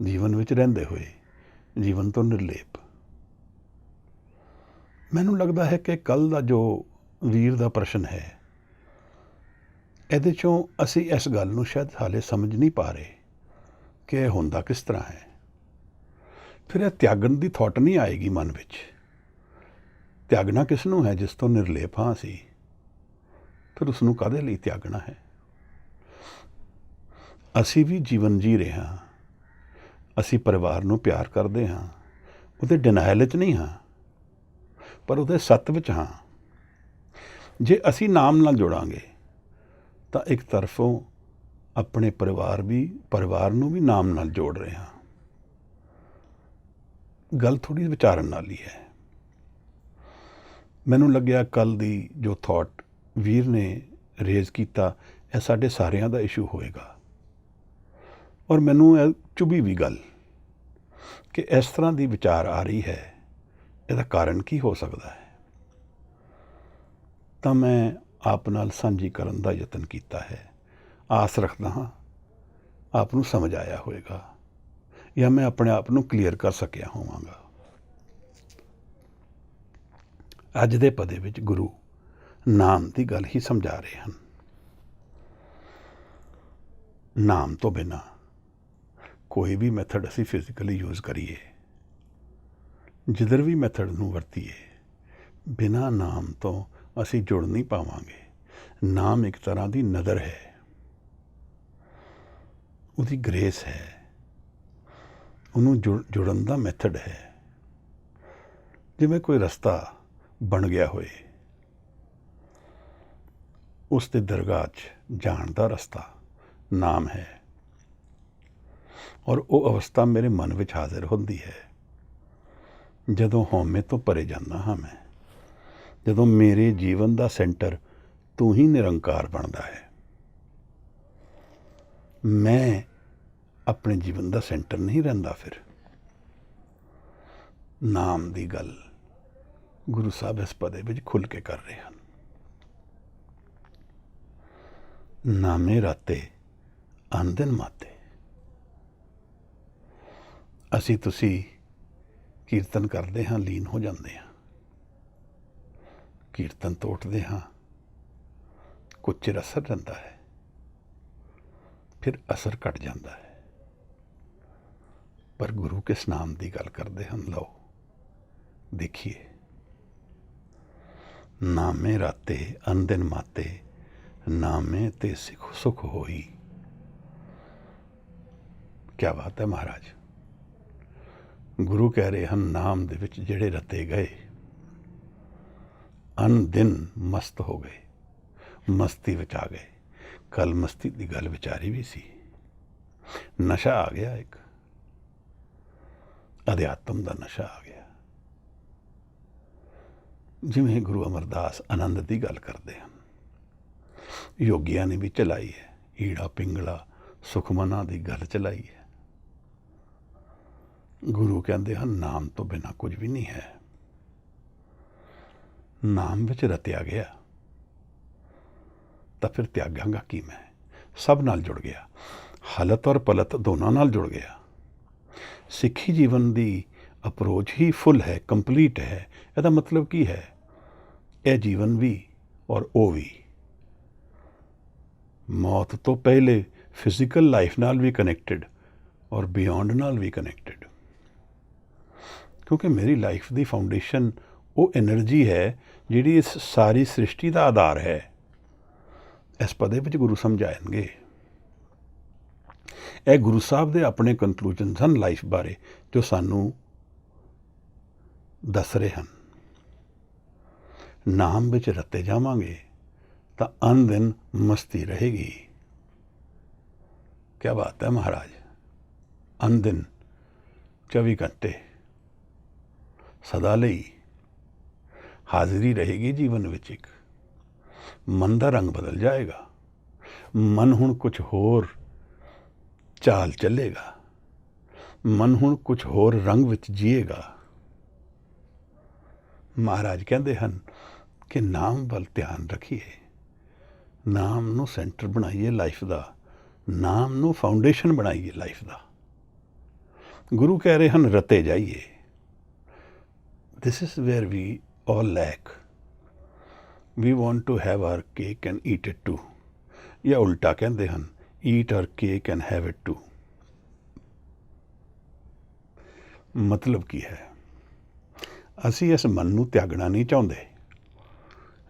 ਜੀਵਨ ਵਿੱਚ ਰਹਿੰਦੇ ਹੋਏ ਜੀਵਨ ਤੋਂ ਨਿਰਲੇਪ। ਮੈਨੂੰ ਲੱਗਦਾ ਹੈ ਕਿ ਕੱਲ੍ਹ ਦਾ ਜੋ ਵੀਰ ਦਾ ਪ੍ਰਸ਼ਨ ਹੈ, ਇਹਦੇ 'ਚੋਂ ਅਸੀਂ ਇਸ ਗੱਲ ਨੂੰ ਸ਼ਾਇਦ ਹਾਲੇ ਸਮਝ ਨਹੀਂ ਪਾ ਰਹੇ ਕਿ ਇਹ ਹੁੰਦਾ ਕਿਸ ਤਰ੍ਹਾਂ ਹੈ। ਫਿਰ ਇਹ ਤਿਆਗਣ ਦੀ ਥੋਟ ਨਹੀਂ ਆਏਗੀ ਮਨ ਵਿੱਚ। ਤਿਆਗਣਾ ਕਿਸ ਨੂੰ ਹੈ? ਜਿਸ ਤੋਂ ਨਿਰਲੇਪ ਹਾਂ ਅਸੀਂ। ਫਿਰ ਉਸ ਨੂੰ ਕਾਹਦੇ ਲਈ ਤਿਆਗਣਾ ਹੈ? ਅਸੀਂ ਵੀ ਜੀਵਨ ਜੀ ਰਹੇ ਹਾਂ, ਅਸੀਂ ਪਰਿਵਾਰ ਨੂੰ ਪਿਆਰ ਕਰਦੇ ਹਾਂ, ਉਹਦੇ ਡਿਨਾਇਲ 'ਚ ਨਹੀਂ ਹਾਂ, ਪਰ ਉਹਦੇ ਸੱਤ ਵਿੱਚ ਹਾਂ। ਜੇ ਅਸੀਂ ਨਾਮ ਨਾਲ ਜੁੜਾਂਗੇ ਤਾਂ ਇੱਕ ਤਰਫੋਂ ਆਪਣੇ ਪਰਿਵਾਰ ਨੂੰ ਵੀ ਨਾਮ ਨਾਲ ਜੋੜ ਰਹੇ ਹਾਂ। ਗੱਲ ਥੋੜ੍ਹੀ ਵਿਚਾਰਨ ਨਾਲ ਹੀ ਹੈ। ਮੈਨੂੰ ਲੱਗਿਆ ਕੱਲ੍ਹ ਦੀ ਜੋ ਥੋਟ ਵੀਰ ਨੇ ਰੇਜ਼ ਕੀਤਾ, ਇਹ ਸਾਡੇ ਸਾਰਿਆਂ ਦਾ ਇਸ਼ੂ ਹੋਏਗਾ। ਔਰ ਮੈਨੂੰ ਇਹ ਚੁਭੀ ਵੀ ਗੱਲ ਕਿ ਇਸ ਤਰ੍ਹਾਂ ਦੀ ਵਿਚਾਰ ਆ ਰਹੀ ਹੈ, ਇਹਦਾ ਕਾਰਨ ਕੀ ਹੋ ਸਕਦਾ ਹੈ? ਤਾਂ ਮੈਂ ਆਪ ਨਾਲ ਸਾਂਝੀ ਕਰਨ ਦਾ ਯਤਨ ਕੀਤਾ ਹੈ। ਆਸ ਰੱਖਦਾ ਹਾਂ ਆਪ ਨੂੰ ਸਮਝ ਆਇਆ ਹੋਵੇਗਾ, ਜਾਂ ਮੈਂ ਆਪਣੇ ਆਪ ਨੂੰ ਕਲੀਅਰ ਕਰ ਸਕਿਆ ਹੋਵਾਂਗਾ। ਅੱਜ ਦੇ ਪਦੇ ਵਿੱਚ ਗੁਰੂ ਨਾਮ ਦੀ ਗੱਲ ਹੀ ਸਮਝਾ ਰਹੇ ਹਨ। ਨਾਮ ਤੋਂ ਬਿਨਾਂ ਕੋਈ ਵੀ ਮੈਥਡ ਅਸੀਂ ਫਿਜ਼ੀਕਲੀ ਯੂਜ਼ ਕਰੀਏ, ਜਿੱਧਰ ਵੀ ਮੈਥਡ ਨੂੰ ਵਰਤੀਏ, ਬਿਨਾਂ ਨਾਮ ਤੋਂ ਅਸੀਂ ਜੁੜ ਨਹੀਂ ਪਾਵਾਂਗੇ। ਨਾਮ ਇੱਕ ਤਰ੍ਹਾਂ ਦੀ ਨਜ਼ਰ ਹੈ, ਉਹਦੀ ਗ੍ਰੇਸ ਹੈ, ਉਹਨੂੰ ਜੁੜਨ ਦਾ ਮੈਥਡ ਹੈ। ਜਿਵੇਂ ਕੋਈ ਰਸਤਾ ਬਣ ਗਿਆ ਹੋਏ, ਉਸ ਦੇ ਦਰਗਾਹ 'ਚ ਜਾਣ ਦਾ ਰਸਤਾ ਨਾਮ ਹੈ। ਔਰ ਉਹ ਅਵਸਥਾ ਮੇਰੇ ਮਨ ਵਿੱਚ ਹਾਜ਼ਰ ਹੁੰਦੀ ਹੈ ਜਦੋਂ ਹਉਮੈ ਤੋਂ ਪਰੇ ਜਾਂਦਾ ਹਾਂ ਮੈਂ, ਜਦੋਂ ਮੇਰੇ ਜੀਵਨ ਦਾ ਸੈਂਟਰ ਤੂੰ ਹੀ ਨਿਰੰਕਾਰ ਬਣਦਾ ਹੈ। ਮੈਂ ਆਪਣੇ ਜੀਵਨ ਦਾ ਸੈਂਟਰ ਨਹੀਂ ਰਹਿੰਦਾ। ਫਿਰ ਨਾਮ ਦੀ ਗੱਲ ਗੁਰੂ ਸਾਹਿਬ ਇਸ ਪਦੇ ਵਿੱਚ ਖੁੱਲ੍ਹ ਕੇ ਕਰ ਰਹੇ ਹਨ। ਨਾਮੇ ਰਾਤੇ ਆਂਦਨ ਮਾਤੇ। ਅਸੀਂ ਤੁਸੀਂ ਕੀਰਤਨ ਕਰਦੇ ਹਾਂ, ਲੀਨ ਹੋ ਜਾਂਦੇ ਹਾਂ। ਕੀਰਤਨ ਤੋਂ ਉੱਠਦੇ ਹਾਂ, ਕੁਝ ਚਿਰ ਅਸਰ ਰਹਿੰਦਾ ਹੈ, ਫਿਰ ਅਸਰ ਘਟ ਜਾਂਦਾ ਹੈ। ਪਰ ਗੁਰੂ ਕਿਸ ਨਾਮ ਦੀ ਗੱਲ ਕਰਦੇ ਹਨ? ਲਓ ਦੇਖੀਏ। ਨਾਮੇ ਰਾਤੇ ਅੰਦਿਨ ਮਾਤੇ, ਨਾਮੇ ਤੇ ਸੁਖ ਹੋਈ। ਕਿਆ ਬਾਤ ਹੈ ਮਹਾਰਾਜ। ਗੁਰੂ ਕਹਿ ਰਹੇ ਹਨ, ਨਾਮ ਦੇ ਵਿੱਚ ਜਿਹੜੇ ਰਤੇ ਗਏ, ਅਨ ਦਿਨ ਮਸਤ ਹੋ ਗਏ, ਮਸਤੀ ਵਿੱਚ ਆ ਗਏ। ਕੱਲ ਮਸਤੀ ਦੀ ਗੱਲ ਵਿਚਾਰੀ ਵੀ ਸੀ। ਨਸ਼ਾ ਆ ਗਿਆ, ਇੱਕ ਅਧਿਆਤਮ ਦਾ ਨਸ਼ਾ ਆ ਗਿਆ। ਜਿਵੇਂ ਗੁਰੂ ਅਮਰਦਾਸ ਆਨੰਦ ਦੀ ਗੱਲ ਕਰਦੇ ਹਨ, ਯੋਗੀਆਂ ਨੇ ਵੀ ਚਲਾਈ ਹੈ। ਈੜਾ ਪਿੰਗਲਾ ਸੁਖਮਨਾ ਦੀ ਗੱਲ ਚਲਾਈ ਹੈ। ਗੁਰੂ ਕਹਿੰਦੇ ਹਨ, ਨਾਮ ਤੋਂ ਬਿਨਾਂ ਕੁਝ ਵੀ ਨਹੀਂ ਹੈ। ਨਾਮ ਵਿੱਚ ਰਤਿਆ ਗਿਆ ਤਾਂ ਫਿਰ ਤਿਆਗਾਂਗਾ ਕੀ ਮੈਂ? ਸਭ ਨਾਲ ਜੁੜ ਗਿਆ, ਹਲਤ ਔਰ ਪਲਤ ਦੋਨਾਂ ਨਾਲ ਜੁੜ ਗਿਆ। ਸਿੱਖੀ ਜੀਵਨ ਦੀ ਅਪਰੋਚ ਹੀ ਫੁੱਲ ਹੈ, ਕੰਪਲੀਟ ਹੈ। ਇਹਦਾ ਮਤਲਬ ਕੀ ਹੈ? ਇਹ ਜੀਵਨ ਵੀ ਔਰ ਉਹ ਵੀ। ਮੌਤ ਤੋਂ ਪਹਿਲੇ ਫਿਜ਼ੀਕਲ ਲਾਈਫ ਨਾਲ ਵੀ ਕਨੈਕਟਡ ਔਰ ਬਿਯੋਂਡ ਨਾਲ ਵੀ ਕਨੈਕਟਡ। ਕਿਉਂਕਿ ਮੇਰੀ ਲਾਈਫ ਦੀ ਫਾਊਂਡੇਸ਼ਨ ਉਹ ਐਨਰਜੀ ਹੈ ਜਿਹੜੀ ਇਸ ਸਾਰੀ ਸ੍ਰਿਸ਼ਟੀ ਦਾ ਆਧਾਰ ਹੈ। ਇਸ ਪਦੇ ਵਿੱਚ ਗੁਰੂ ਸਮਝਾਏਂਗੇ। ਇਹ ਗੁਰੂ ਸਾਹਿਬ ਦੇ ਆਪਣੇ ਕਨਕਲੂਜਨ ਹਨ ਲਾਈਫ ਬਾਰੇ, ਜੋ ਸਾਨੂੰ ਦੱਸ ਰਹੇ ਹਨ। ਨਾਮ ਵਿੱਚ ਰਤੇ ਜਾਵਾਂਗੇ ਤਾਂ ਅਨ ਦਿਨ ਮਸਤੀ ਰਹੇਗੀ। ਕਿਆ ਬਾਤ ਹੈ ਮਹਾਰਾਜ। ਅਨ ਦਿਨ 24 ਘੰਟੇ ਸਦਾ ਲਈ ਹਾਜ਼ਰੀ ਰਹੇਗੀ ਜੀਵਨ ਵਿੱਚ। ਇੱਕ ਮਨ ਦਾ ਰੰਗ ਬਦਲ ਜਾਏਗਾ। ਮਨ ਹੁਣ ਕੁਝ ਹੋਰ ਚਾਲ ਚੱਲੇਗਾ। ਮਨ ਹੁਣ ਕੁਝ ਹੋਰ ਰੰਗ ਵਿੱਚ ਜੀਏਗਾ। ਮਹਾਰਾਜ ਕਹਿੰਦੇ ਹਨ ਕਿ ਨਾਮ ਵੱਲ ਧਿਆਨ ਰੱਖੀਏ, ਨਾਮ ਨੂੰ ਸੈਂਟਰ ਬਣਾਈਏ ਲਾਈਫ ਦਾ, ਨਾਮ ਨੂੰ ਫਾਊਂਡੇਸ਼ਨ ਬਣਾਈਏ ਲਾਈਫ ਦਾ। ਗੁਰੂ ਕਹਿ ਰਹੇ ਹਨ ਰਤੇ ਜਾਈਏ। This is where we all lack. We want to have our cake and eat it too, ਜਾਂ ਉਲਟਾ ਕਹਿੰਦੇ ਹਨ eat our cake and have it too. ਮਤਲਬ ਕੀ ਹੈ? ਅਸੀਂ ਇਸ ਮਨ ਨੂੰ ਤਿਆਗਣਾ ਨਹੀਂ ਚਾਹੁੰਦੇ,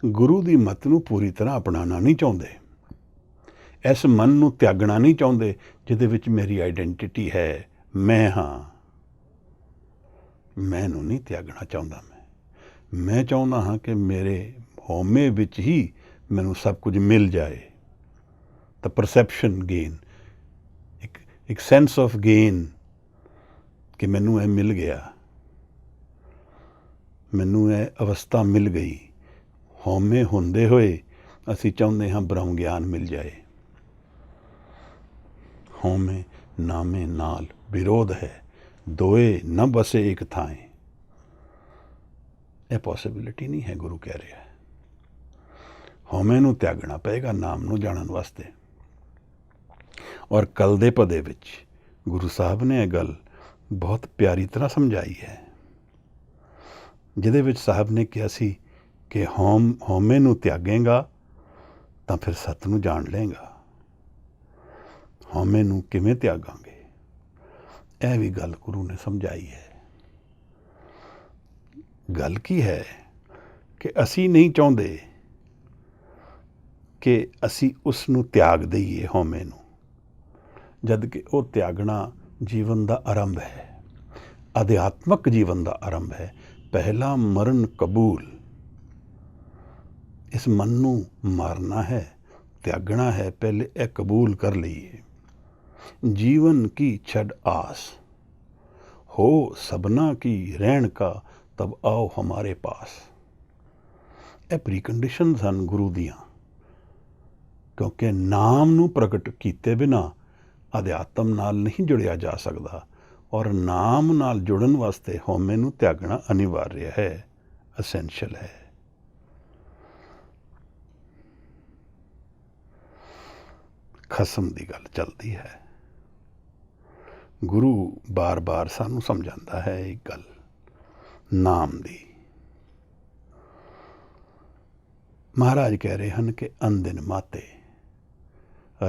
ਗੁਰੂ ਦੀ ਮੱਤ ਨੂੰ ਪੂਰੀ ਤਰ੍ਹਾਂ ਅਪਣਾਉਣਾ ਨਹੀਂ ਚਾਹੁੰਦੇ, ਇਸ ਮਨ ਨੂੰ ਤਿਆਗਣਾ ਨਹੀਂ ਚਾਹੁੰਦੇ ਜਿਹਦੇ ਵਿੱਚ ਮੇਰੀ ਆਈਡੈਂਟਿਟੀ ਹੈ, ਮੈਂ ਹਾਂ। ਮੈਂ ਨੂੰ ਨਹੀਂ ਤਿਆਗਣਾ ਚਾਹੁੰਦਾ। ਮੈਂ ਚਾਹੁੰਦਾ ਹਾਂ ਕਿ ਮੇਰੇ ਹਉਮੈ ਵਿੱਚ ਹੀ ਮੈਨੂੰ ਸਭ ਕੁਝ ਮਿਲ ਜਾਏ। ਤਾਂ ਪਰਸੈਪਸ਼ਨ ਗੇਨ, ਇੱਕ ਸੈਂਸ ਆਫ ਗੇਨ ਕਿ ਮੈਨੂੰ ਇਹ ਮਿਲ ਗਿਆ, ਮੈਨੂੰ ਇਹ ਅਵਸਥਾ ਮਿਲ ਗਈ। ਹਉਮੈ ਹੁੰਦੇ ਹੋਏ ਅਸੀਂ ਚਾਹੁੰਦੇ ਹਾਂ ਬ੍ਰਹਮ ਗਿਆਨ ਮਿਲ ਜਾਏ। ਹਉਮੈ ਨਾਮੇ ਨਾਲ ਵਿਰੋਧ ਹੈ, ਦੋਏ ਨਾ ਬਸੇ ਇੱਕ ਥਾਂ। ਇਹ ਪੋਸੀਬਿਲਿਟੀ ਨਹੀਂ ਹੈ, ਗੁਰੂ ਕਹਿ ਰਿਹਾ। ਹਉਮੈ ਨੂੰ ਤਿਆਗਣਾ ਪਏਗਾ ਨਾਮ ਨੂੰ ਜਾਣਨ ਵਾਸਤੇ। ਔਰ ਕੱਲ ਦੇ ਪਦੇ ਵਿੱਚ ਗੁਰੂ ਸਾਹਿਬ ਨੇ ਇਹ ਗੱਲ ਬਹੁਤ ਪਿਆਰੀ ਤਰ੍ਹਾਂ ਸਮਝਾਈ ਹੈ, ਜਿਹਦੇ ਵਿੱਚ ਸਾਹਿਬ ਨੇ ਕਿਹਾ ਸੀ ਕਿ ਹਉਮੈ ਨੂੰ ਤਿਆਗੇਗਾ ਤਾਂ ਫਿਰ ਸੱਤ ਨੂੰ ਜਾਣ ਲਏਗਾ। ਹਉਮੈ ਨੂੰ ਕਿਵੇਂ ਤਿਆਗਾਂਗੇ? ਇਹ ਵੀ ਗੱਲ ਗੁਰੂ ਨੇ ਸਮਝਾਈ ਹੈ। ਗੱਲ ਕੀ ਹੈ ਕਿ ਅਸੀਂ ਨਹੀਂ ਚਾਹੁੰਦੇ ਕਿ ਅਸੀਂ ਉਸ ਨੂੰ ਤਿਆਗ ਦਈਏ ਹਉਮੈ ਨੂੰ, ਜਦ ਕਿ ਉਹ ਤਿਆਗਣਾ ਜੀਵਨ ਦਾ ਆਰੰਭ ਹੈ, ਅਧਿਆਤਮਕ ਜੀਵਨ ਦਾ ਆਰੰਭ ਹੈ। ਪਹਿਲਾ ਮਰਨ ਕਬੂਲ। ਇਸ ਮਨ ਨੂੰ ਮਾਰਨਾ ਹੈ, ਤਿਆਗਣਾ ਹੈ, ਪਹਿਲੇ ਇਹ ਕਬੂਲ ਕਰ ਲਈਏ। ਜੀਵਨ ਕੀ ਛੱਡ ਆਸ, ਹੋ ਸਭਨਾ ਕੀ ਰਹਿਣ ਕਾ ਤਬ ਆਓ ਹਮਾਰੇ ਪਾਸ। ਇਹ ਪ੍ਰੀਕੰਡੀਸ਼ਨਸ ਹਨ ਗੁਰੂ ਦੀਆਂ, ਕਿਉਂਕਿ ਨਾਮ ਨੂੰ ਪ੍ਰਗਟ ਕੀਤੇ ਬਿਨਾਂ ਅਧਿਆਤਮ ਨਾਲ ਨਹੀਂ ਜੁੜਿਆ ਜਾ ਸਕਦਾ। ਔਰ ਨਾਮ ਨਾਲ ਜੁੜਨ ਵਾਸਤੇ ਹਉਮੈ ਨੂੰ ਤਿਆਗਣਾ ਅਨਿਵਾਰਿਆ ਹੈ, ਅਸੈਂਸ਼ੀਅਲ ਹੈ। ਖਸਮ ਦੀ ਗੱਲ ਚੱਲਦੀ ਹੈ। ਗੁਰੂ ਬਾਰ-ਬਾਰ ਸਾਨੂੰ ਸਮਝਾਉਂਦਾ ਹੈ ਇਹ ਗੱਲ ਨਾਮ ਦੀ। ਮਹਾਰਾਜ ਕਹਿ ਰਹੇ ਹਨ ਕਿ ਅਨਦਿਨ ਮਾਤੇ,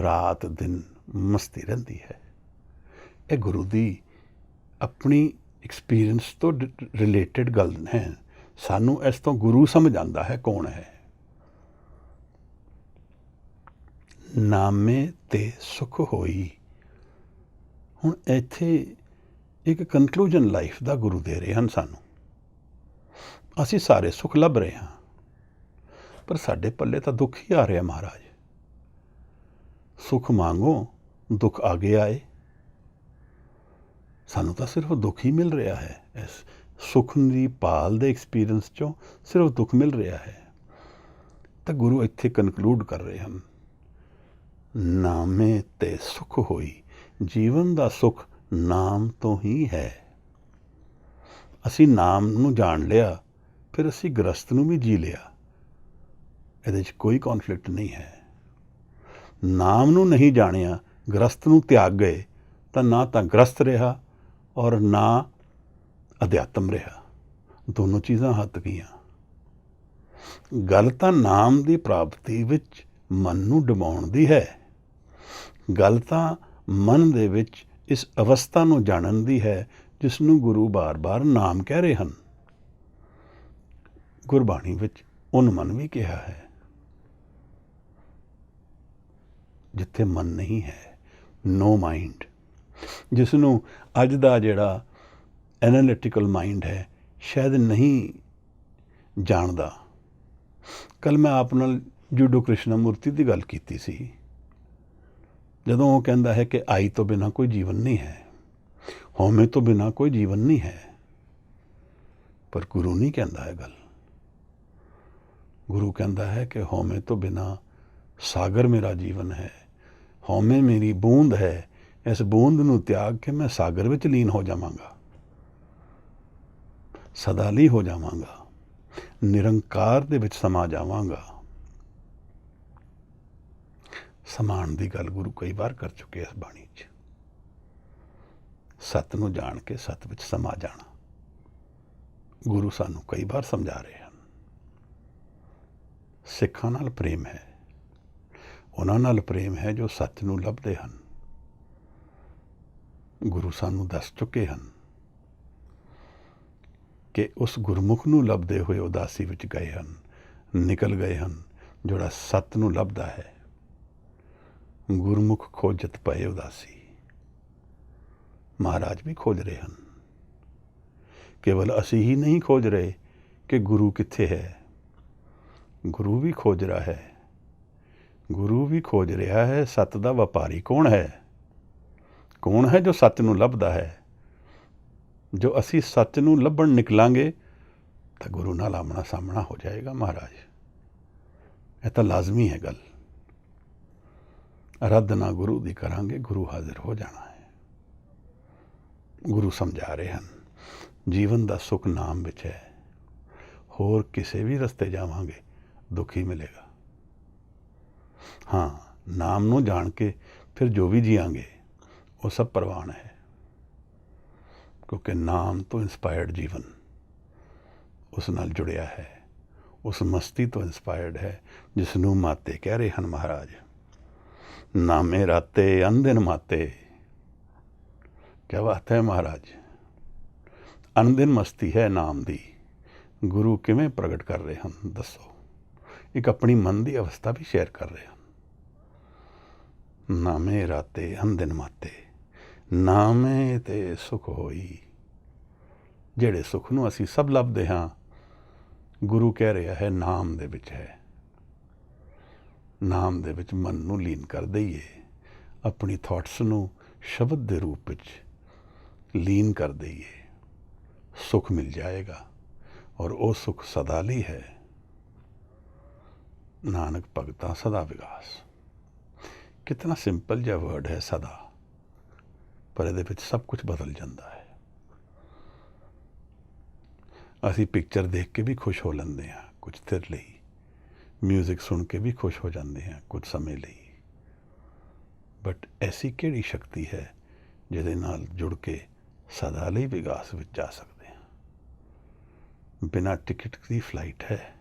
ਰਾਤ ਦਿਨ ਮਸਤੀ ਰਹਿੰਦੀ ਹੈ। ਇਹ ਗੁਰੂ ਦੀ ਆਪਣੀ ਐਕਸਪੀਰੀਅੰਸ ਤੋਂ ਰਿਲੇਟਡ ਗੱਲ ਹੈ। ਸਾਨੂੰ ਇਸ ਤੋਂ ਗੁਰੂ ਸਮਝਾਉਂਦਾ ਹੈ ਕੌਣ ਹੈ। ਨਾਮੇ ਤੇ ਸੁਖ ਹੋਈ। ਹੁਣ ਇੱਥੇ ਇੱਕ ਕਨਕਲੂਜਨ ਲਾਈਫ ਦਾ ਗੁਰੂ ਦੇ ਰਹੇ ਹਨ ਸਾਨੂੰ। ਅਸੀਂ ਸਾਰੇ ਸੁਖ ਲੱਭ ਰਹੇ ਹਾਂ, ਪਰ ਸਾਡੇ ਪੱਲੇ ਤਾਂ ਦੁੱਖ ਹੀ ਆ ਰਿਹਾ। ਮਹਾਰਾਜ ਸੁਖ ਮੰਗੋ ਦੁੱਖ ਆਗੇ ਆਏ। ਸਾਨੂੰ ਤਾਂ ਸਿਰਫ ਦੁੱਖ ਹੀ ਮਿਲ ਰਿਹਾ ਹੈ। ਇਸ ਸੁਖ ਦੀ ਭਾਲ ਦੇ ਐਕਸਪੀਰੀਅੰਸ 'ਚੋਂ ਸਿਰਫ ਦੁੱਖ ਮਿਲ ਰਿਹਾ ਹੈ। ਤਾਂ ਗੁਰੂ ਇੱਥੇ ਕਨਕਲੂਡ ਕਰ ਰਹੇ ਹਨ, ਨਾਮੇ ਤੇ ਸੁਖ ਹੋਈ। ਜੀਵਨ ਦਾ ਸੁਖ ਨਾਮ ਤੋਂ ਹੀ ਹੈ। ਅਸੀਂ ਨਾਮ ਨੂੰ ਜਾਣ ਲਿਆ, ਫਿਰ ਅਸੀਂ ਗ੍ਰਸਤ ਨੂੰ ਵੀ ਜੀ ਲਿਆ। ਇਹਦੇ 'ਚ ਕੋਈ ਕੌਨਫਲਿਕਟ ਨਹੀਂ ਹੈ। ਨਾਮ ਨੂੰ ਨਹੀਂ ਜਾਣਿਆ, ਗ੍ਰਸਤ ਨੂੰ ਤਿਆਗ ਗਏ ਤਾਂ ਨਾ ਤਾਂ ਗ੍ਰਸਤ ਰਿਹਾ ਔਰ ਨਾ ਅਧਿਆਤਮ ਰਿਹਾ। ਦੋਨੋਂ ਚੀਜ਼ਾਂ ਹੱਥ ਗਈਆਂ। ਗੱਲ ਤਾਂ ਨਾਮ ਦੀ ਪ੍ਰਾਪਤੀ ਵਿੱਚ ਮਨ ਨੂੰ ਡੁਬਾਉਣ ਦੀ ਹੈ। ਗੱਲ ਤਾਂ ਮਨ ਦੇ ਵਿੱਚ ਇਸ ਅਵਸਥਾ ਨੂੰ ਜਾਣਨ ਦੀ ਹੈ ਜਿਸ ਨੂੰ ਗੁਰੂ ਬਾਰ-ਬਾਰ ਨਾਮ ਕਹਿ ਰਹੇ ਹਨ। ਗੁਰਬਾਣੀ ਵਿੱਚ ਉਨਮਨ ਵੀ ਕਿਹਾ ਹੈ। ਜਿੱਥੇ ਮਨ ਨਹੀਂ ਹੈ, ਨੋ ਮਾਈਂਡ, ਜਿਸ ਨੂੰ ਅੱਜ ਦਾ ਜਿਹੜਾ ਐਨਾਲਿਟੀਕਲ ਮਾਈਂਡ ਹੈ ਸ਼ਾਇਦ ਨਹੀਂ ਜਾਣਦਾ। ਕੱਲ੍ਹ ਮੈਂ ਆਪ ਨਾਲ ਜੂਡੋ ਕ੍ਰਿਸ਼ਨਾ ਮੂਰਤੀ ਦੀ ਗੱਲ ਕੀਤੀ ਸੀ, ਜਦੋਂ ਉਹ ਕਹਿੰਦਾ ਹੈ ਕਿ ਆਈ ਤੋਂ ਬਿਨਾਂ ਕੋਈ ਜੀਵਨ ਨਹੀਂ ਹੈ, ਹਉਮੈ ਤੋਂ ਬਿਨਾਂ ਕੋਈ ਜੀਵਨ ਨਹੀਂ ਹੈ। ਪਰ ਗੁਰੂ ਨਹੀਂ ਕਹਿੰਦਾ ਇਹ ਗੱਲ। ਗੁਰੂ ਕਹਿੰਦਾ ਹੈ ਕਿ ਹਉਮੈ ਤੋਂ ਬਿਨਾਂ ਸਾਗਰ ਮੇਰਾ ਜੀਵਨ ਹੈ, ਹਉਮੈ ਮੇਰੀ ਬੂੰਦ ਹੈ, ਇਸ ਬੂੰਦ ਨੂੰ ਤਿਆਗ ਕੇ ਮੈਂ ਸਾਗਰ ਵਿੱਚ ਲੀਨ ਹੋ ਜਾਵਾਂਗਾ, ਸਦਾ ਲਈ ਹੋ ਜਾਵਾਂਗਾ, ਨਿਰੰਕਾਰ ਦੇ ਵਿੱਚ ਸਮਾ ਜਾਵਾਂਗਾ। ਸਮਾਣ ਦੀ ਗੱਲ ਗੁਰੂ ਕਈ ਵਾਰ ਕਰ ਚੁੱਕੇ ਇਸ ਬਾਣੀ 'ਚ। ਸੱਤ ਨੂੰ ਜਾਣ ਕੇ ਸੱਤ ਵਿੱਚ ਸਮਾ ਜਾਣਾ ਗੁਰੂ ਸਾਨੂੰ ਕਈ ਵਾਰ ਸਮਝਾ ਰਹੇ ਹਨ। ਸਿੱਖਾਂ ਨਾਲ ਪ੍ਰੇਮ ਹੈ, ਉਹਨਾਂ ਨਾਲ ਪ੍ਰੇਮ ਹੈ ਜੋ ਸੱਚ ਨੂੰ ਲੱਭਦੇ ਹਨ। ਗੁਰੂ ਸਾਨੂੰ ਦੱਸ ਚੁੱਕੇ ਹਨ ਕਿ ਉਸ ਗੁਰਮੁਖ ਨੂੰ ਲੱਭਦੇ ਹੋਏ ਉਦਾਸੀ ਵਿੱਚ ਗਏ ਹਨ, ਨਿਕਲ ਗਏ ਹਨ, ਜਿਹੜਾ ਸੱਤ ਨੂੰ ਲੱਭਦਾ ਹੈ। ਗੁਰਮੁਖ ਖੋਜਤ ਪਏ ਉਦਾਸੀ। ਮਹਾਰਾਜ ਵੀ ਖੋਜ ਰਹੇ ਹਨ। ਕੇਵਲ ਅਸੀਂ ਹੀ ਨਹੀਂ ਖੋਜ ਰਹੇ ਕਿ ਗੁਰੂ ਕਿੱਥੇ ਹੈ, ਗੁਰੂ ਵੀ ਖੋਜ ਰਿਹਾ ਹੈ। ਗੁਰੂ ਵੀ ਖੋਜ ਰਿਹਾ ਹੈ ਸੱਤ ਦਾ ਵਪਾਰੀ ਕੌਣ ਹੈ, ਕੌਣ ਹੈ ਜੋ ਸੱਚ ਨੂੰ ਲੱਭਦਾ ਹੈ। ਜੋ ਅਸੀਂ ਸੱਚ ਨੂੰ ਲੱਭਣ ਨਿਕਲਾਂਗੇ ਤਾਂ ਗੁਰੂ ਨਾਲ ਆਮਣਾ ਸਾਹਮਣਾ ਹੋ ਜਾਏਗਾ ਮਹਾਰਾਜ। ਇਹ ਤਾਂ ਲਾਜ਼ਮੀ ਹੈ ਗੱਲ। ਅਰਾਧਨਾ ਗੁਰੂ ਦੀ ਕਰਾਂਗੇ, ਗੁਰੂ ਹਾਜ਼ਰ ਹੋ ਜਾਣਾ ਹੈ। ਗੁਰੂ ਸਮਝਾ ਰਹੇ ਹਨ ਜੀਵਨ ਦਾ ਸੁੱਖ ਨਾਮ ਵਿੱਚ ਹੈ। ਹੋਰ ਕਿਸੇ ਵੀ ਰਸਤੇ ਜਾਵਾਂਗੇ ਦੁੱਖ ਹੀ ਮਿਲੇਗਾ। ਹਾਂ, ਨਾਮ ਨੂੰ ਜਾਣ ਕੇ ਫਿਰ ਜੋ ਵੀ ਜੀਵਾਂਗੇ ਉਹ ਸਭ ਪ੍ਰਵਾਨ ਹੈ, ਕਿਉਂਕਿ ਨਾਮ ਤੋਂ ਇੰਸਪਾਇਰਡ ਜੀਵਨ ਉਸ ਨਾਲ ਜੁੜਿਆ ਹੈ, ਉਸ ਮਸਤੀ ਤੋਂ ਇੰਸਪਾਇਰਡ ਹੈ ਜਿਸ ਨੂੰ ਮਾਤੇ ਕਹਿ ਰਹੇ ਹਨ ਮਹਾਰਾਜ। ਨਾਮੇ ਰਾਤੇ ਅਨਦਿਨ ਮਾਤੇ। ਕਿਆ ਬਾਤ ਹੈ ਮਹਾਰਾਜ। ਅਨਦਿਨ ਮਸਤੀ ਹੈ ਨਾਮ ਦੀ। ਗੁਰੂ ਕਿਵੇਂ ਪ੍ਰਗਟ ਕਰ ਰਹੇ ਹਨ ਦੱਸੋ। ਇੱਕ ਆਪਣੀ ਮਨ ਦੀ ਅਵਸਥਾ ਵੀ ਸ਼ੇਅਰ ਕਰ ਰਹੇ ਹਨ। ਨਾਮੇ ਰਾਤੇ ਅਨਦਿਨ ਮਾਤੇ, ਨਾਮੇ ਤੇ ਸੁਖ ਹੋਈ। ਜਿਹੜੇ ਸੁੱਖ ਨੂੰ ਅਸੀਂ ਸਭ ਲੱਭਦੇ ਹਾਂ, ਗੁਰੂ ਕਹਿ ਰਿਹਾ ਹੈ ਨਾਮ ਦੇ ਵਿੱਚ ਹੈ। ਨਾਮ ਦੇ ਵਿੱਚ ਮਨ ਨੂੰ ਲੀਨ ਕਰ ਦਈਏ, ਆਪਣੀ ਥਾਟਸ ਨੂੰ ਸ਼ਬਦ ਦੇ ਰੂਪ ਵਿੱਚ ਲੀਨ ਕਰ ਦਈਏ, ਸੁੱਖ ਮਿਲ ਜਾਏਗਾ। ਔਰ ਉਹ ਸੁੱਖ ਸਦਾ ਲਈ ਹੈ। ਨਾਨਕ ਭਗਤਾ ਸਦਾ ਵਿਗਾਸ। ਕਿਤਨਾ ਸਿੰਪਲ ਜਿਹਾ ਵਰਡ ਹੈ ਸਦਾ, ਪਰ ਇਹਦੇ ਵਿੱਚ ਸਭ ਕੁਝ ਬਦਲ ਜਾਂਦਾ ਹੈ। ਅਸੀਂ ਪਿਕਚਰ ਦੇਖ ਕੇ ਵੀ ਖੁਸ਼ ਹੋ ਲੈਂਦੇ ਹਾਂ ਕੁਝ ਚਿਰ ਲਈ, ਮਿਊਜ਼ਿਕ ਸੁਣ ਕੇ ਵੀ ਖੁਸ਼ ਹੋ ਜਾਂਦੇ ਹਾਂ ਕੁਝ ਸਮੇਂ ਲਈ, ਬਟ ਐਸੀ ਕਿਹੜੀ ਸ਼ਕਤੀ ਹੈ ਜਿਹਦੇ ਨਾਲ ਜੁੜ ਕੇ ਸਦਾ ਲਈ ਵਿਕਾਸ ਵਿੱਚ ਜਾ ਸਕਦੇ ਹਾਂ। ਬਿਨਾਂ ਟਿਕਟ ਦੀ ਫਲਾਈਟ ਹੈ,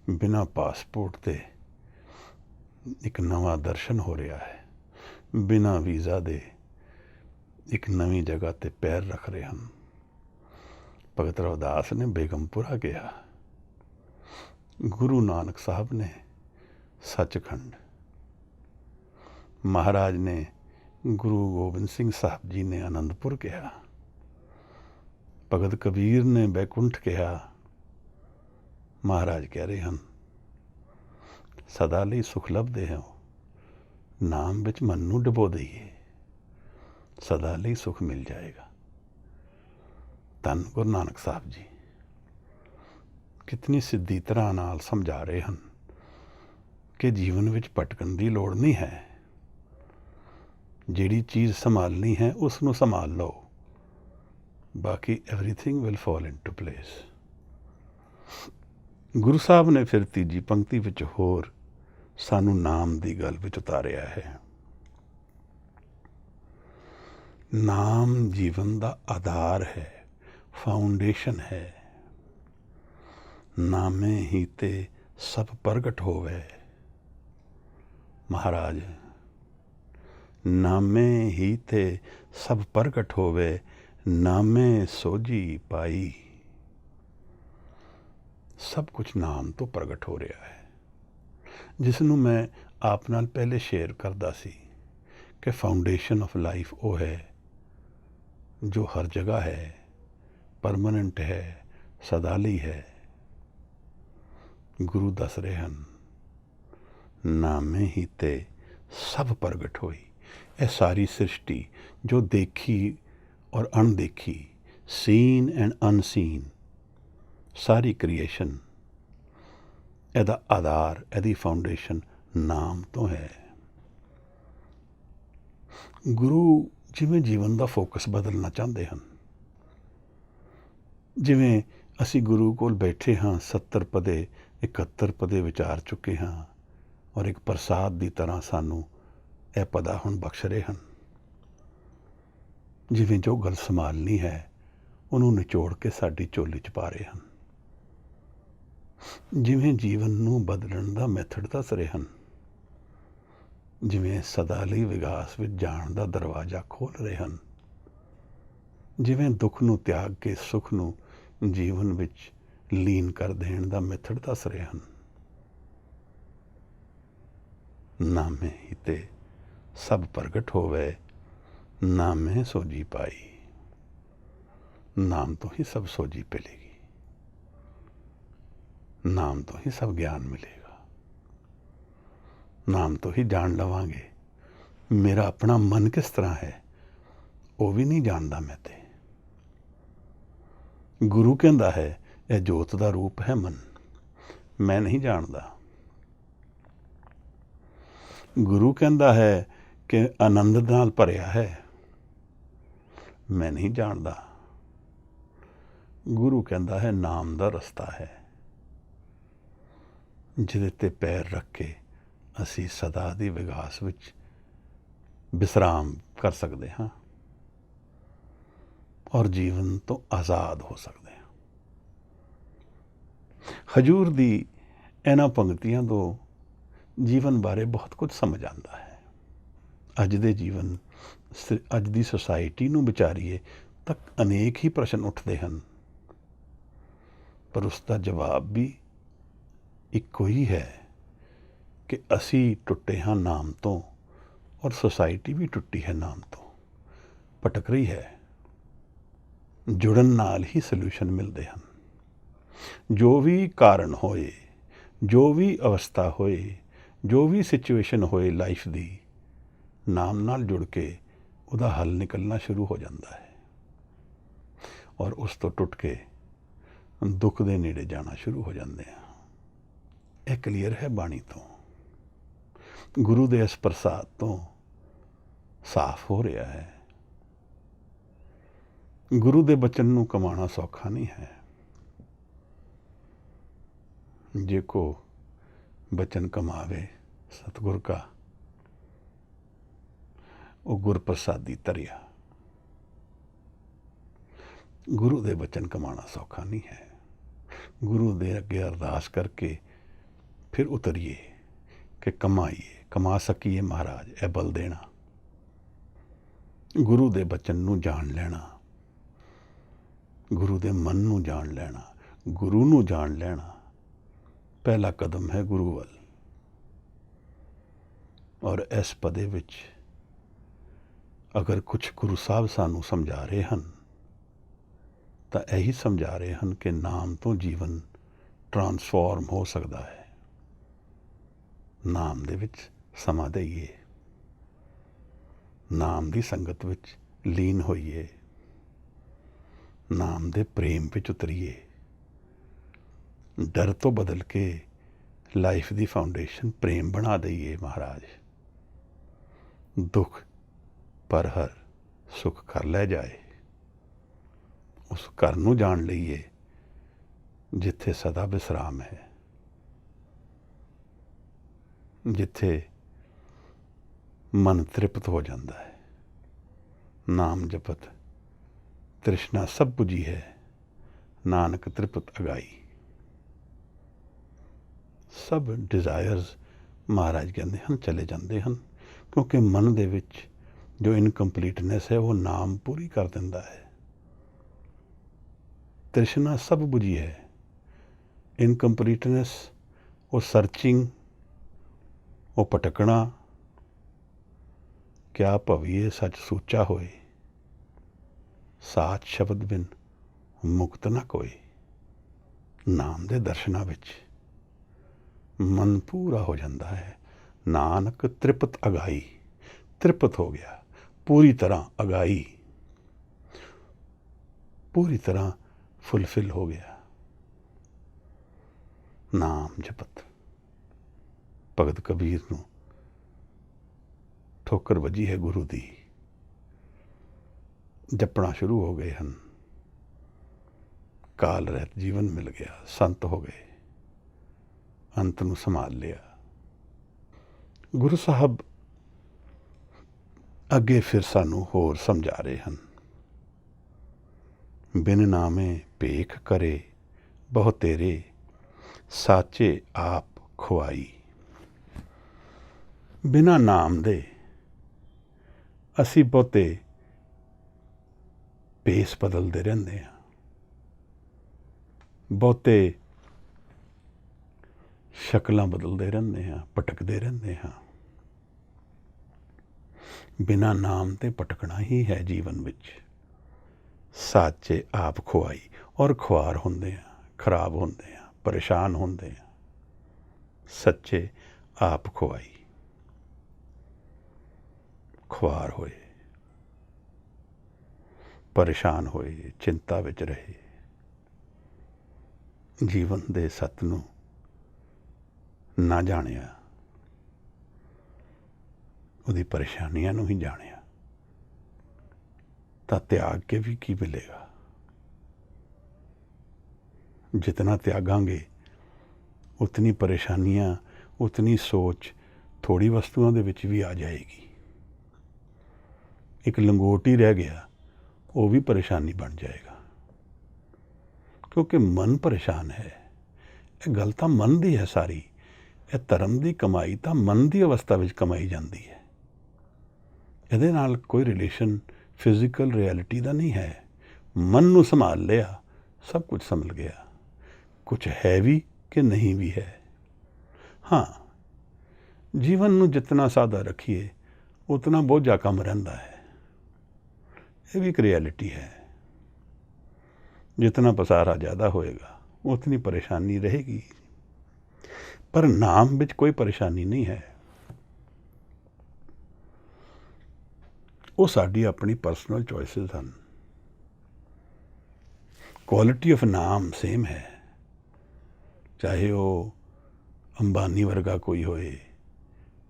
ਬਿਨਾਂ ਪਾਸਪੋਰਟ ਤੇ ਇੱਕ ਨਵਾਂ ਦਰਸ਼ਨ ਹੋ ਰਿਹਾ ਹੈ, ਬਿਨਾਂ ਵੀਜ਼ਾ ਦੇ ਇੱਕ ਨਵੀਂ ਜਗ੍ਹਾ ਤੇ ਪੈਰ ਰੱਖ ਰਹੇ ਹਨ। ਭਗਤ ਰਵਿਦਾਸ ਨੇ ਬੇਗਮਪੁਰਾ ਕਿਹਾ, ਗੁਰੂ ਨਾਨਕ ਸਾਹਿਬ ਨੇ ਸੱਚਖੰਡ, ਮਹਾਰਾਜ ਨੇ ਗੁਰੂ ਗੋਬਿੰਦ ਸਿੰਘ ਸਾਹਿਬ ਜੀ ਨੇ ਆਨੰਦਪੁਰ ਕਿਹਾ, ਭਗਤ ਕਬੀਰ ਨੇ ਬੈਕੁੰਠ ਕਿਹਾ। ਮਹਾਰਾਜ ਕਹਿ ਰਹੇ ਹਨ ਸਦਾ ਲਈ ਸੁਖ ਲੱਭਦੇ ਹੋ, ਨਾਮ ਵਿੱਚ ਮਨ ਨੂੰ ਡੁਬੋ ਦਈਏ, ਸਦਾ ਲਈ ਸੁਖ ਮਿਲ ਜਾਏਗਾ। ਧੰਨ ਗੁਰੂ ਨਾਨਕ ਸਾਹਿਬ ਜੀ ਕਿਤਨੀ ਸਿੱਧੀ ਤਰ੍ਹਾਂ ਨਾਲ ਸਮਝਾ ਰਹੇ ਹਨ ਕਿ ਜੀਵਨ ਵਿੱਚ ਭਟਕਣ ਦੀ ਲੋੜ ਨਹੀਂ ਹੈ। ਜਿਹੜੀ ਚੀਜ਼ ਸੰਭਾਲਣੀ ਹੈ ਉਸ ਨੂੰ ਸੰਭਾਲ ਲਓ, ਬਾਕੀ everything will fall into place. Guru Sahib ਨੇ ਫਿਰ ਤੀਜੀ ਪੰਕਤੀ ਵਿੱਚ ਹੋਰ ਸਾਨੂੰ ਨਾਮ ਦੀ ਗੱਲ ਵਿੱਚ ਉਤਾਰਿਆ ਹੈ। ਨਾਮ ਜੀਵਨ ਦਾ ਆਧਾਰ ਹੈ, ਫਾਊਂਡੇਸ਼ਨ ਹੈ। ਨਾਮੇ ਹੀ ਤੇ ਸਭ ਪ੍ਰਗਟ ਹੋਵੇ। ਮਹਾਰਾਜ, ਨਾਮੇ ਹੀ ਤੇ ਸਭ ਪ੍ਰਗਟ ਹੋਵੇ, ਨਾਮੇ ਸੋਝੀ ਪਾਈ। ਸਭ ਕੁਝ ਨਾਮ ਤੋਂ ਪ੍ਰਗਟ ਹੋ ਰਿਹਾ ਹੈ, ਜਿਸ ਨੂੰ ਮੈਂ ਆਪ ਨਾਲ ਪਹਿਲੇ ਸ਼ੇਅਰ ਕਰਦਾ ਸੀ ਕਿ ਫਾਊਂਡੇਸ਼ਨ ਆਫ ਲਾਈਫ ਉਹ ਹੈ ਜੋ ਹਰ ਜਗ੍ਹਾ ਹੈ, ਪਰਮਾਨੈਂਟ ਹੈ, ਸਦਾ ਲਈ ਹੈ। ਗੁਰੂ ਦੱਸ ਰਹੇ ਹਨ ਨਾਮੇ ਹੀ ਤੇ ਸਭ ਪ੍ਰਗਟ ਹੋਈ। ਇਹ ਸਾਰੀ ਸ੍ਰਿਸ਼ਟੀ ਜੋ ਦੇਖੀ ਔਰ ਅਣਦੇਖੀ, ਸੀਨ ਐਂਡ ਅਨਸੀਨ, ਸਾਰੀ ਕ੍ਰੀਏਸ਼ਨ, ਇਹਦਾ ਆਧਾਰ, ਇਹਦੀ ਫਾਊਂਡੇਸ਼ਨ ਨਾਮ ਤੋਂ ਹੈ। ਗੁਰੂ ਜਿਵੇਂ ਜੀਵਨ ਦਾ ਫੋਕਸ ਬਦਲਣਾ ਚਾਹੁੰਦੇ ਹਨ। ਜਿਵੇਂ ਅਸੀਂ ਗੁਰੂ ਕੋਲ ਬੈਠੇ ਹਾਂ, 70 ਪਦੇ 71 ਪਦੇ ਵਿਚਾਰ ਚੁੱਕੇ ਹਾਂ ਔਰ ਇੱਕ ਪ੍ਰਸਾਦ ਦੀ ਤਰ੍ਹਾਂ ਸਾਨੂੰ ਇਹ ਪਦਾ ਹੁਣ ਬਖਸ਼ ਰਹੇ ਹਨ। ਜਿਵੇਂ ਜੋ ਗੱਲ ਸੰਭਾਲਣੀ ਹੈ ਉਹਨੂੰ ਨਿਚੋੜ ਕੇ ਸਾਡੀ ਝੋਲੀ 'ਚ ਪਾ ਰਹੇ ਹਨ। ਜਿਵੇਂ ਜੀਵਨ ਨੂੰ ਬਦਲਣ ਦਾ ਮੈਥਡ ਦੱਸ ਰਹੇ ਹਨ। ਜਿਵੇਂ ਸਦਾ ਲਈ ਵਿਕਾਸ ਵਿੱਚ ਜਾਣ ਦਾ ਦਰਵਾਜ਼ਾ ਖੋਲ੍ਹ ਰਹੇ ਹਨ। ਜਿਵੇਂ ਦੁੱਖ ਨੂੰ ਤਿਆਗ ਕੇ ਸੁੱਖ ਨੂੰ ਜੀਵਨ ਵਿੱਚ ਲੀਨ ਕਰ ਦੇਣ ਦਾ ਮੈਥਡ ਦੱਸ ਰਹੇ ਹਨ। ਨਾਮੇ ਹੀ ਤੇ ਸਭ ਪ੍ਰਗਟ ਹੋਵੇ, ਨਾਮੇ ਸੋਜੀ ਪਾਈ। नाम तो ही सब सोजी मिलेगी, नाम तो ही सब ज्ञान मिलेगा, नाम तो ही जान लवांगे। मेरा अपना मन किस तरह है वो भी नहीं जानता मैं ते। गुरु कहता है यह जोत का रूप है मन, मैं नहीं जानता। गुरु कहता है कि आनंद नाल भरिया है, मैं नहीं जानता। गुरु कहता है नाम का रस्ता है जिहदे ते पैर रख के असी सदा दी विकास विच विश्राम कर सकते हाँ और जीवन तो आज़ाद हो सकते हैं। हजूर दी इन्हां पंक्तियां तो जीवन बारे बहुत कुछ समझ आता है। अज दे जीवन अज दी सोसाइटी नूं विचारीए तक अनेक ही प्रश्न उठते हैं, पर उसका जवाब भी इक्को ही है कि असी टुटे हाँ नाम तो और सोसाइटी भी टुटी है नाम तो, भटक रही है। जुड़न नाल ही सल्यूशन मिलते हैं। जो भी कारण होए, जो भी अवस्था होए, जो भी सिचुएशन होए लाइफ दी, नाम नाल जुड़ के उदा हल निकलना शुरू हो जाता है और उस तो टुट के दुख दे नेड़े जाना शुरू हो जाते हैं। यह क्लीयर है बाणी तो, गुरु दे इस प्रसाद तो साफ हो रहा है। गुरु दे बचन नूं कमाना सौखा नहीं है। जे को बचन कमावे सतगुर का, वो गुर प्रसादी तरिया। गुरु दे बचन कमाना सौखा नहीं है। गुरु दे अगे अरदास करके फिर उतरिए कि कमाइए, कमा सकीए महाराज ए बल देना। गुरु दे बचन नूं जान लेना, गुरु दे मन नूं जान लेना, गुरु नूं जान लेना पहला कदम है गुरु वल। और इस पदे विच अगर कुछ गुरु साहब सानू समझा रहे हैं तो यही समझा रहे हैं कि नाम तो जीवन ट्रांसफॉर्म हो सकता है। नाम दे विच समा दईए, नाम दी संगत विच लीन होइए, नाम दे प्रेम विच उतरिए। डर तो बदल के लाइफ दी फाउंडेशन प्रेम बना दईए महाराज। दुख पर हर सुख कर ले जाए, उस घर नूं जान लईए जिथे सदा विश्राम है, जिथे मन तृप्त हो जाता है। नाम जपत तृष्णा सब बुझी है, नानक तृप्त अगाई। सब डिजायर्स महाराज कहते हैं चले जाते हैं, क्योंकि मन दे विच जो इनकंप्लीटनेस है वो नाम पूरी कर देता है। तृष्णा सब बुझी है, इनकंप्लीटनेस वो सर्चिंग, वो भटकना। क्या भविए सच सोचा होए, साच शब्द बिन मुक्त न कोई। नाम दे दर्शना विच मन पूरा हो जाता है। नानक तृप्त अगाई, तृप्त हो गया, पूरी तरह अगाई, पूरी तरह फुलफिल हो गया। नाम जपत भगत कबीर नूं ठोकर वजी है गुरु दी, ਜਪਣਾ ਸ਼ੁਰੂ ਹੋ ਗਏ ਹਨ। ਕਾਲ ਰਹਿਤ ਜੀਵਨ ਮਿਲ ਗਿਆ, ਸੰਤ ਹੋ ਗਏ, ਅੰਤ ਨੂੰ ਸੰਭਾਲ ਲਿਆ। ਗੁਰੂ ਸਾਹਿਬ ਅੱਗੇ ਫਿਰ ਸਾਨੂੰ ਹੋਰ ਸਮਝਾ ਰਹੇ ਹਨ। ਬਿਨ ਨਾਮੇ ਭੇਖ ਕਰੇ ਬਹੁ ਤੇਰੇ, ਸਾਚੇ ਆਪ ਖੁਆਈ। ਬਿਨਾਂ ਨਾਮ ਦੇ ਅਸੀਂ ਬਹੁਤੇ ਭੇਸ ਬਦਲਦੇ ਰਹਿੰਦੇ ਹਾਂ, ਬਹੁਤੇ ਸ਼ਕਲਾਂ ਬਦਲਦੇ ਰਹਿੰਦੇ ਹਾਂ, ਭਟਕਦੇ ਰਹਿੰਦੇ ਹਾਂ। ਬਿਨਾਂ ਨਾਮ ਤੇ ਭਟਕਣਾ ਹੀ ਹੈ ਜੀਵਨ ਵਿੱਚ। ਸਾਚੇ ਆਪ ਖੁਆਈ, ਔਰ ਖੁਆਰ ਹੁੰਦੇ ਹਾਂ, ਖਰਾਬ ਹੁੰਦੇ ਹਾਂ, ਪਰੇਸ਼ਾਨ ਹੁੰਦੇ ਹਾਂ। ਸੱਚੇ ਆਪ ਖੁਆਈ, ਖੁਆਰ ਹੋਏ, ਪਰੇਸ਼ਾਨ ਹੋਏ, ਚਿੰਤਾ ਵਿੱਚ ਰਹੇ, ਜੀਵਨ ਦੇ ਸੱਤ ਨੂੰ ਨਾ ਜਾਣਿਆ, ਉਹਦੀ ਪਰੇਸ਼ਾਨੀਆਂ ਨੂੰ ਹੀ ਜਾਣਿਆ, ਤਾਂ ਤਿਆਗ ਕੇ ਵੀ ਕੀ ਮਿਲੇਗਾ। ਜਿਤਨਾ ਤਿਆਗਾਂਗੇ ਉਤਨੀ ਪਰੇਸ਼ਾਨੀਆਂ, ਉਤਨੀ ਸੋਚ ਥੋੜੀ ਵਸਤੂਆਂ ਦੇ ਵਿੱਚ ਵੀ ਆ ਜਾਏਗੀ। ਇੱਕ ਲੰਗੋਟ ਹੀ ਰਹਿ ਗਿਆ, ਉਹ ਵੀ ਪਰੇਸ਼ਾਨੀ ਬਣ ਜਾਏਗਾ, ਕਿਉਂਕਿ ਮਨ ਪਰੇਸ਼ਾਨ ਹੈ। ਇਹ ਗੱਲ ਤਾਂ ਮਨ ਦੀ ਹੈ ਸਾਰੀ। ਇਹ ਧਰਮ ਦੀ ਕਮਾਈ ਤਾਂ ਮਨ ਦੀ ਅਵਸਥਾ ਵਿੱਚ ਕਮਾਈ ਜਾਂਦੀ ਹੈ। ਇਹਦੇ ਨਾਲ ਕੋਈ ਰਿਲੇਸ਼ਨ ਫਿਜ਼ੀਕਲ ਰਿਐਲਿਟੀ ਦਾ ਨਹੀਂ ਹੈ। ਮਨ ਨੂੰ ਸੰਭਾਲ ਲਿਆ, ਸਭ ਕੁਝ ਸੰਭਲ ਗਿਆ। ਕੁਝ ਹੈ ਵੀ ਕਿ ਨਹੀਂ ਵੀ ਹੈ। ਹਾਂ, ਜੀਵਨ ਨੂੰ ਜਿਤਨਾ ਸਾਦਾ ਰੱਖੀਏ ਉਤਨਾ ਬੋਝਾ ਕੰਮ ਰਹਿੰਦਾ ਹੈ। ਇਹ ਵੀ ਇੱਕ ਰਿਐਲਿਟੀ ਹੈ। ਜਿਤਨਾ ਪਸਾਰਾ ਜ਼ਿਆਦਾ ਹੋਏਗਾ ਉਤਨੀ ਪਰੇਸ਼ਾਨੀ ਰਹੇਗੀ। ਪਰ ਨਾਮ ਵਿੱਚ ਕੋਈ ਪਰੇਸ਼ਾਨੀ ਨਹੀਂ ਹੈ। ਉਹ ਸਾਡੀ ਆਪਣੀ ਪਰਸਨਲ ਚੋਇਸਿਸ ਹਨ। ਕੁਆਲਿਟੀ ਆਫ ਨਾਮ ਸੇਮ ਹੈ, ਚਾਹੇ ਉਹ ਅੰਬਾਨੀ ਵਰਗਾ ਕੋਈ ਹੋਏ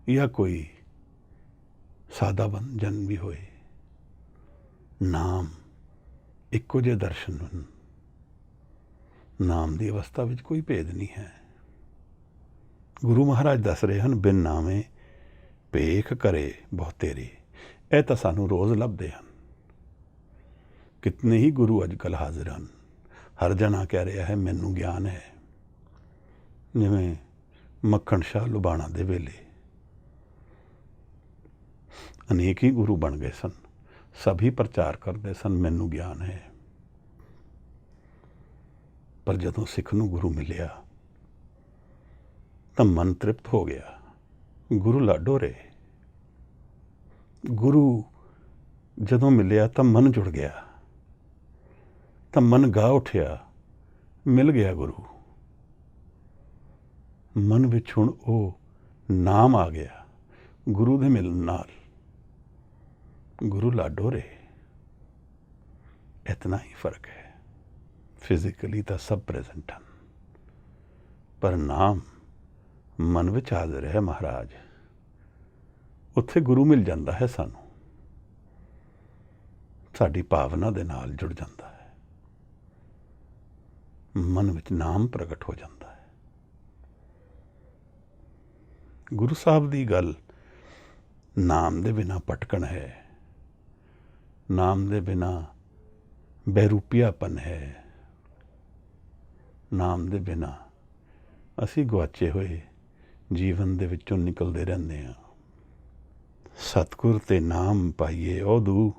ਜਾਂ ਕੋਈ ਸਾਦਾ ਜਨ ਵੀ ਹੋਏ। ਨਾਮ ਇੱਕੋ ਜਿਹੇ ਦਰਸ਼ਨ ਹਨ। ਨਾਮ ਦੀ ਅਵਸਥਾ ਵਿੱਚ ਕੋਈ ਭੇਦ ਨਹੀਂ ਹੈ। ਗੁਰੂ ਮਹਾਰਾਜ ਦੱਸ ਰਹੇ ਹਨ, ਬਿਨ ਨਾਮੇ ਭੇਖ ਕਰੇ ਬਹੁ ਤੇਰੇ। ਇਹ ਤਾਂ ਸਾਨੂੰ ਰੋਜ਼ ਲੱਭਦੇ ਹਨ। ਕਿਤਨੇ ਹੀ ਗੁਰੂ ਅੱਜ ਕੱਲ੍ਹ ਹਾਜ਼ਰ ਹਨ। ਹਰ ਜਣਾ ਕਹਿ ਰਿਹਾ ਹੈ ਮੈਨੂੰ ਗਿਆਨ ਹੈ। ਜਿਵੇਂ ਮੱਖਣ ਸ਼ਾਹ ਲੁਬਾਣਾ ਦੇ ਵੇਲੇ ਅਨੇਕ ਹੀ ਗੁਰੂ ਬਣ ਗਏ ਸਨ। ਸਭੀ ਪ੍ਰਚਾਰ ਕਰਦੇ ਸਨ ਮੈਨੂੰ ਗਿਆਨ ਹੈ। ਪਰ ਜਦੋਂ ਸਿੱਖ ਨੂੰ ਗੁਰੂ ਮਿਲਿਆ ਤਾਂ ਮਨ ਤ੍ਰਿਪਤ ਹੋ ਗਿਆ। ਗੁਰੂ ਲਾਡੋ ਰਹੇ। ਗੁਰੂ ਜਦੋਂ ਮਿਲਿਆ ਤਾਂ ਮਨ ਜੁੜ ਗਿਆ, ਤਾਂ ਮਨ ਗਾ ਉੱਠਿਆ, ਮਿਲ ਗਿਆ ਗੁਰੂ। ਮਨ ਵਿੱਚ ਹੁਣ ਉਹ ਨਾਮ ਆ ਗਿਆ ਗੁਰੂ ਦੇ ਮਿਲਣ ਨਾਲ। ਗੁਰੂ ਲਾਡੋ ਰਹੇ। ਇਤਨਾ ਹੀ ਫਰਕ ਹੈ। ਫਿਜ਼ੀਕਲੀ ਤਾਂ ਸਭ ਪ੍ਰੈਜ਼ੈਂਟ ਹਨ, ਪਰ ਨਾਮ ਮਨ ਵਿੱਚ ਹਾਜ਼ਰ ਹੈ ਮਹਾਰਾਜ। ਉੱਥੇ ਗੁਰੂ ਮਿਲ ਜਾਂਦਾ ਹੈ ਸਾਨੂੰ, ਸਾਡੀ ਭਾਵਨਾ ਦੇ ਨਾਲ ਜੁੜ ਜਾਂਦਾ ਹੈ। ਮਨ ਵਿੱਚ ਨਾਮ ਪ੍ਰਗਟ ਹੋ ਜਾਂਦਾ ਹੈ। ਗੁਰੂ ਸਾਹਿਬ ਦੀ ਗੱਲ ਨਾਮ ਦੇ ਬਿਨਾਂ ਭਟਕਣ ਹੈ, ਨਾਮ ਦੇ ਬਿਨਾਂ ਬਹਿਰੂਪੀਆਪਨ ਹੈ, ਨਾਮ ਦੇ ਬਿਨਾਂ ਅਸੀਂ ਗੁਆਚੇ ਹੋਏ ਜੀਵਨ ਦੇ ਵਿੱਚੋਂ ਨਿਕਲਦੇ ਰਹਿੰਦੇ ਹਾਂ। ਸਤਿਗੁਰ ਤੇ ਨਾਮ ਪਾਈਏ ਔਧੂ,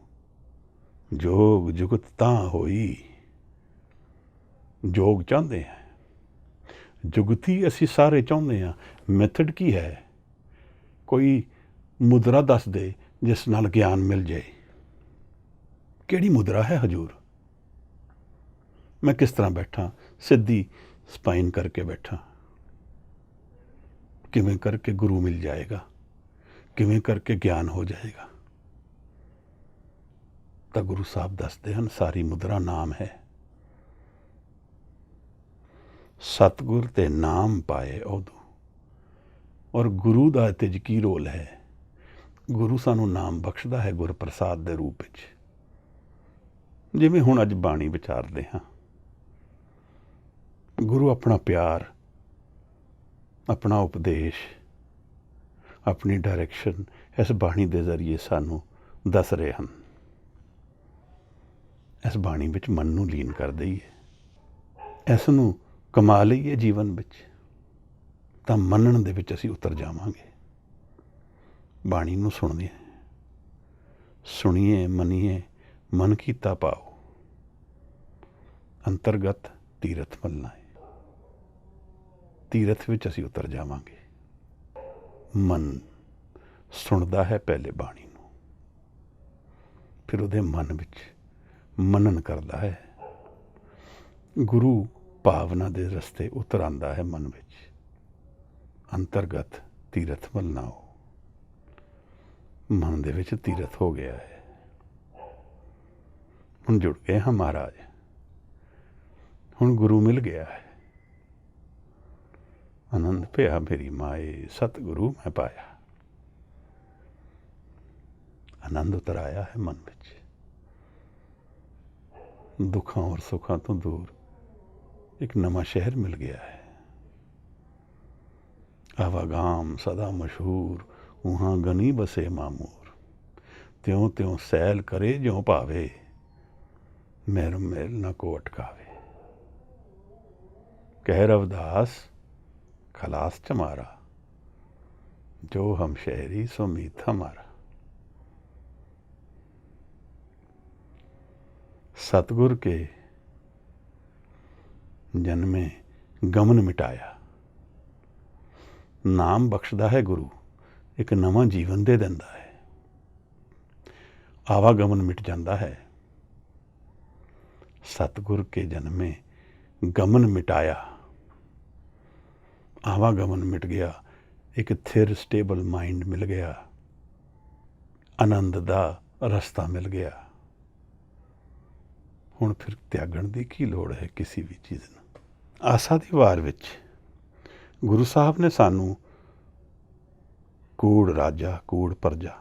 ਜੋਗ ਜੁਗਤ ਤਾਂ ਹੋਈ। ਜੋਗ ਚਾਹੁੰਦੇ ਹਾਂ, ਜੁਗਤੀ ਅਸੀਂ ਸਾਰੇ ਚਾਹੁੰਦੇ ਹਾਂ। ਮੈਥਡ ਕੀ ਹੈ? ਕੋਈ ਮੁਦਰਾ ਦੱਸ ਦੇ ਜਿਸ ਨਾਲ ਗਿਆਨ ਮਿਲ ਜਾਏ। ਕਿਹੜੀ ਮੁਦਰਾ ਹੈ ਹਜੂਰ? ਮੈਂ ਕਿਸ ਤਰ੍ਹਾਂ ਬੈਠਾਂ? ਸਿੱਧੀ ਸਪਾਈਨ ਕਰਕੇ ਬੈਠਾਂ। ਕਿਵੇਂ ਕਰਕੇ ਗੁਰੂ ਮਿਲ ਜਾਏਗਾ? ਕਿਵੇਂ ਕਰਕੇ ਗਿਆਨ ਹੋ ਜਾਏਗਾ? ਤਾਂ ਗੁਰੂ ਸਾਹਿਬ ਦੱਸਦੇ ਹਨ ਸਾਰੀ ਮੁਦਰਾ ਨਾਮ ਹੈ। ਸਤਿਗੁਰ ਤੇ ਨਾਮ ਪਾਏ ਔਧੂ। ਔਰ ਗੁਰੂ ਦਾ ਇੱਥੇ 'ਚ ਕੀ ਰੋਲ ਹੈ? ਗੁਰੂ ਸਾਨੂੰ ਨਾਮ ਬਖਸ਼ਦਾ ਹੈ ਗੁਰਪ੍ਰਸਾਦ ਦੇ ਰੂਪ ਵਿੱਚ। ਜਿਵੇਂ ਹੁਣ ਅੱਜ ਬਾਣੀ ਵਿਚਾਰਦੇ ਹਾਂ, ਗੁਰੂ ਆਪਣਾ ਪਿਆਰ, ਆਪਣਾ ਉਪਦੇਸ਼, ਆਪਣੀ ਡਾਇਰੈਕਸ਼ਨ ਇਸ ਬਾਣੀ ਦੇ ਜ਼ਰੀਏ ਸਾਨੂੰ ਦੱਸ ਰਹੇ ਹਨ। ਇਸ ਬਾਣੀ ਵਿੱਚ ਮਨ ਨੂੰ ਲੀਨ ਕਰ ਦਈਏ, ਇਸ ਨੂੰ ਕਮਾ ਲਈਏ ਜੀਵਨ ਵਿੱਚ, ਤਾਂ ਮੰਨਣ ਦੇ ਵਿੱਚ ਅਸੀਂ ਉਤਰ ਜਾਵਾਂਗੇ। ਬਾਣੀ ਨੂੰ ਸੁਣੀਏ ਮੰਨੀਏ, ਮਨ ਕੀਤਾ ਪਾਓ, ਅੰਤਰਗਤ ਤੀਰਥ ਮਲਣਾ ਹੈ। ਤੀਰਥ ਵਿੱਚ ਅਸੀਂ ਉਤਰ ਜਾਵਾਂਗੇ। ਮਨ ਸੁਣਦਾ ਹੈ ਪਹਿਲੇ ਬਾਣੀ ਨੂੰ, ਫਿਰ ਉਹਦੇ ਮਨ ਵਿੱਚ ਮਨਨ ਕਰਦਾ ਹੈ। ਗੁਰੂ ਭਾਵਨਾ ਦੇ ਰਸਤੇ ਉਤਰ ਆਉਂਦਾ ਹੈ ਮਨ ਵਿੱਚ। ਅੰਤਰਗਤ ਤੀਰਥ ਮਲਣਾ ਹੋ, ਮਨ ਦੇ ਵਿੱਚ ਤੀਰਥ ਹੋ ਗਿਆ ਹੈ। ਹੁਣ ਜੁੜ ਗਏ ਹਾਂ ਮਹਾਰਾਜ, ਹੁਣ ਗੁਰੂ ਮਿਲ ਗਿਆ ਹੈ। ਆਨੰਦ ਪਿਆ ਮੇਰੀ ਮਾਏ, ਸਤਿਗੁਰੂ ਮੈਂ ਪਾਇਆ। ਆਨੰਦ ਉਤਰ ਆਇਆ ਹੈ ਮਨ ਵਿੱਚ। ਦੁੱਖਾਂ ਔਰ ਸੁੱਖਾਂ ਤੋਂ ਦੂਰ ਇੱਕ ਨਵਾਂ ਸ਼ਹਿਰ ਮਿਲ ਗਿਆ ਹੈ। ਆਵਾਗਾਮ ਸਦਾ ਮਸ਼ਹੂਰ, ਉਹਾਂ ਗਨੀ ਬਸੇ ਮਾਮੂਰ। ਤਿਉਂ ਤਿਉਂ ਸੈਲ ਕਰੇ ਜਿਉਂ ਭਾਵੇ, ਮੈਲ ਮੈਲ ਨਾ ਕੋ ਅਟਕਾਵੇ। ਕਹਿ ਰਵਿਦਾਸ ਖਲਾਸ ਚਮਾਰਾ, ਜੋ ਹਮ ਸ਼ਹਿਰੀ ਸੋ ਮੀਤ ਹਮਾਰਾ। सतगुर के जन्मे गमन मिटाया। नाम बख्शदा है गुरु, एक नवा जीवन दे दिंदा है। आवागमन मिट जाता है। सतगुर के जन्मे गमन मिटाया, आवागमन मिट गया, एक थिर स्टेबल माइंड मिल गया, आनंद दा रस्ता मिल गया। ਹੁਣ ਫਿਰ ਤਿਆਗਣ ਦੀ ਕੀ ਲੋੜ ਹੈ ਕਿਸੇ ਵੀ ਚੀਜ਼ ਨੂੰ। ਆਸਾ ਦੀ ਵਾਰ ਵਿੱਚ ਗੁਰੂ ਸਾਹਿਬ ਨੇ ਸਾਨੂੰ ਕੂੜ ਰਾਜਾ, ਕੂੜ ਪ੍ਰਜਾ,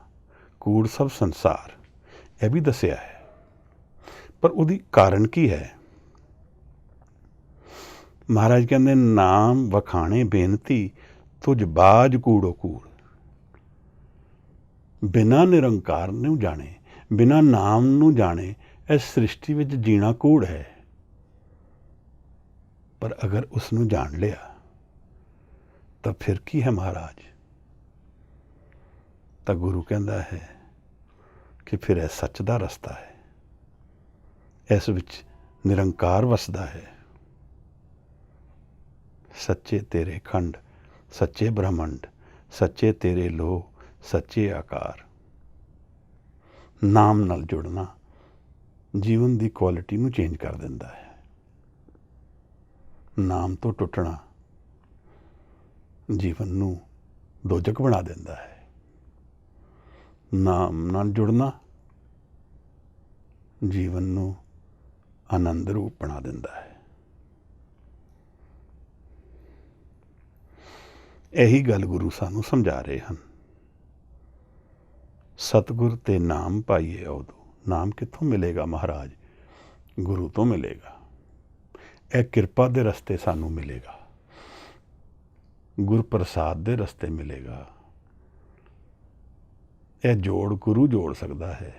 ਕੂੜ ਸਭ ਸੰਸਾਰ ਇਹ ਵੀ ਦੱਸਿਆ ਹੈ। ਪਰ ਉਹਦੀ ਕਾਰਨ ਕੀ ਹੈ? ਮਹਾਰਾਜ ਕਹਿੰਦੇ ਨਾਮ ਵਖਾਣੇ ਬੇਨਤੀ, ਤੁਝ ਬਾਜ ਕੂੜੋ ਕੂੜ। ਬਿਨਾਂ ਨਿਰੰਕਾਰ ਨੂੰ ਜਾਣੇ, ਬਿਨਾਂ ਨਾਮ ਨੂੰ ਜਾਣੇ ਇਸ ਸ੍ਰਿਸ਼ਟੀ ਵਿੱਚ ਜੀਣਾ ਕੂੜ ਹੈ। ਪਰ ਅਗਰ ਉਸ ਨੂੰ ਜਾਣ ਲਿਆ ਤਾਂ ਫਿਰ ਕੀ ਹੈ ਮਹਾਰਾਜ? ਤਾਂ ਗੁਰੂ ਕਹਿੰਦਾ ਹੈ ਕਿ ਫਿਰ ਇਹ ਸੱਚ ਦਾ ਰਸਤਾ ਹੈ। ਇਸ ਵਿੱਚ ਨਿਰੰਕਾਰ ਵਸਦਾ ਹੈ। ਸੱਚੇ ਤੇਰੇ ਖੰਡ, ਸੱਚੇ ਬ੍ਰਹਮੰਡ, ਸੱਚੇ ਤੇਰੇ ਲੋਹ, ਸੱਚੇ ਆਕਾਰ। ਨਾਮ ਨਾਲ ਜੁੜਨਾ ਜੀਵਨ ਦੀ ਕੁਆਲਿਟੀ ਨੂੰ ਚੇਂਜ ਕਰ ਦਿੰਦਾ ਹੈ। ਨਾਮ ਤੋਂ ਟੁੱਟਣਾ ਜੀਵਨ ਨੂੰ ਦੋਜਕ ਬਣਾ ਦਿੰਦਾ ਹੈ। ਨਾਮ ਨਾਲ ਜੁੜਨਾ ਜੀਵਨ ਨੂੰ ਆਨੰਦ ਰੂਪ ਬਣਾ ਦਿੰਦਾ ਹੈ। ਇਹੀ ਗੱਲ ਗੁਰੂ ਸਾਨੂੰ ਸਮਝਾ ਰਹੇ ਹਨ। ਸਤਿਗੁਰ ਤੇ ਨਾਮ ਪਾਈਏ ਉਦੋਂ। ਨਾਮ ਕਿੱਥੋਂ ਮਿਲੇਗਾ ਮਹਾਰਾਜ? ਗੁਰੂ ਤੋਂ ਮਿਲੇਗਾ। ਇਹ ਕਿਰਪਾ ਦੇ ਰਸਤੇ ਸਾਨੂੰ ਮਿਲੇਗਾ, ਗੁਰਪ੍ਰਸਾਦ ਦੇ ਰਸਤੇ ਮਿਲੇਗਾ। ਇਹ ਜੋੜ ਗੁਰੂ ਜੋੜ ਸਕਦਾ ਹੈ।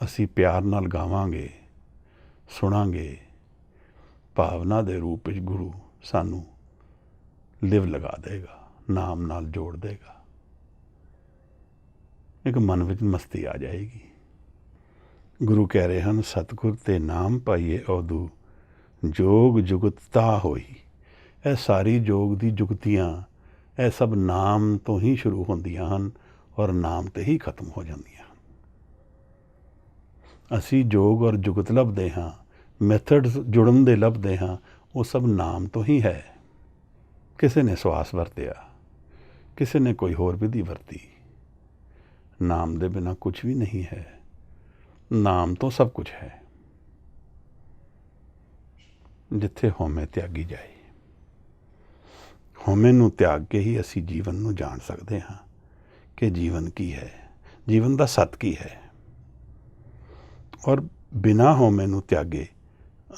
ਅਸੀਂ ਪਿਆਰ ਨਾਲ ਗਾਵਾਂਗੇ, ਸੁਣਾਂਗੇ, ਭਾਵਨਾ ਦੇ ਰੂਪ ਵਿੱਚ ਗੁਰੂ ਸਾਨੂੰ ਲਿਵ ਲਗਾ ਦੇਗਾ, ਨਾਮ ਨਾਲ ਜੋੜ ਦੇਗਾ। ਇੱਕ ਮਨ ਵਿੱਚ ਮਸਤੀ ਆ ਜਾਏਗੀ। ਗੁਰੂ ਕਹਿ ਰਹੇ ਹਨ ਸਤਿਗੁਰ ਤੇ ਨਾਮ ਪਾਈਏ ਉਦੋਂ, ਜੋਗ ਜੁਗਤਤਾ ਹੋਈ। ਇਹ ਸਾਰੀ ਜੋਗ ਦੀ ਜੁਗਤੀਆਂ ਇਹ ਸਭ ਨਾਮ ਤੋਂ ਹੀ ਸ਼ੁਰੂ ਹੁੰਦੀਆਂ ਹਨ ਔਰ ਨਾਮ ਤੇ ਹੀ ਖਤਮ ਹੋ ਜਾਂਦੀਆਂ ਹਨ। ਅਸੀਂ ਜੋਗ ਔਰ ਜੁਗਤ ਲੱਭਦੇ ਹਾਂ, ਮੈਥਡਸ ਜੁੜਨ ਦੇ ਲੱਭਦੇ ਹਾਂ, ਉਹ ਸਭ ਨਾਮ ਤੋਂ ਹੀ ਹੈ। ਕਿਸੇ ਨੇ ਸਵਾਸ ਵਰਤਿਆ, ਕਿਸੇ ਨੇ ਕੋਈ ਹੋਰ ਵਿਧੀ ਵਰਤੀ। ਨਾਮ ਦੇ ਬਿਨਾਂ ਕੁਛ ਵੀ ਨਹੀਂ ਹੈ। ਨਾਮ ਤੋਂ ਸਭ ਕੁਛ ਹੈ। ਜਿੱਥੇ ਹਉਮੈ ਤਿਆਗੀ ਜਾਏ, ਹਉਮੈ ਨੂੰ ਤਿਆਗ ਕੇ ਹੀ ਅਸੀਂ ਜੀਵਨ ਨੂੰ ਜਾਣ ਸਕਦੇ ਹਾਂ ਕਿ ਜੀਵਨ ਕੀ ਹੈ, ਜੀਵਨ ਦਾ ਸੱਤ ਕੀ ਹੈ। ਔਰ ਬਿਨਾਂ ਹਉਮੈ ਨੂੰ ਤਿਆਗੇ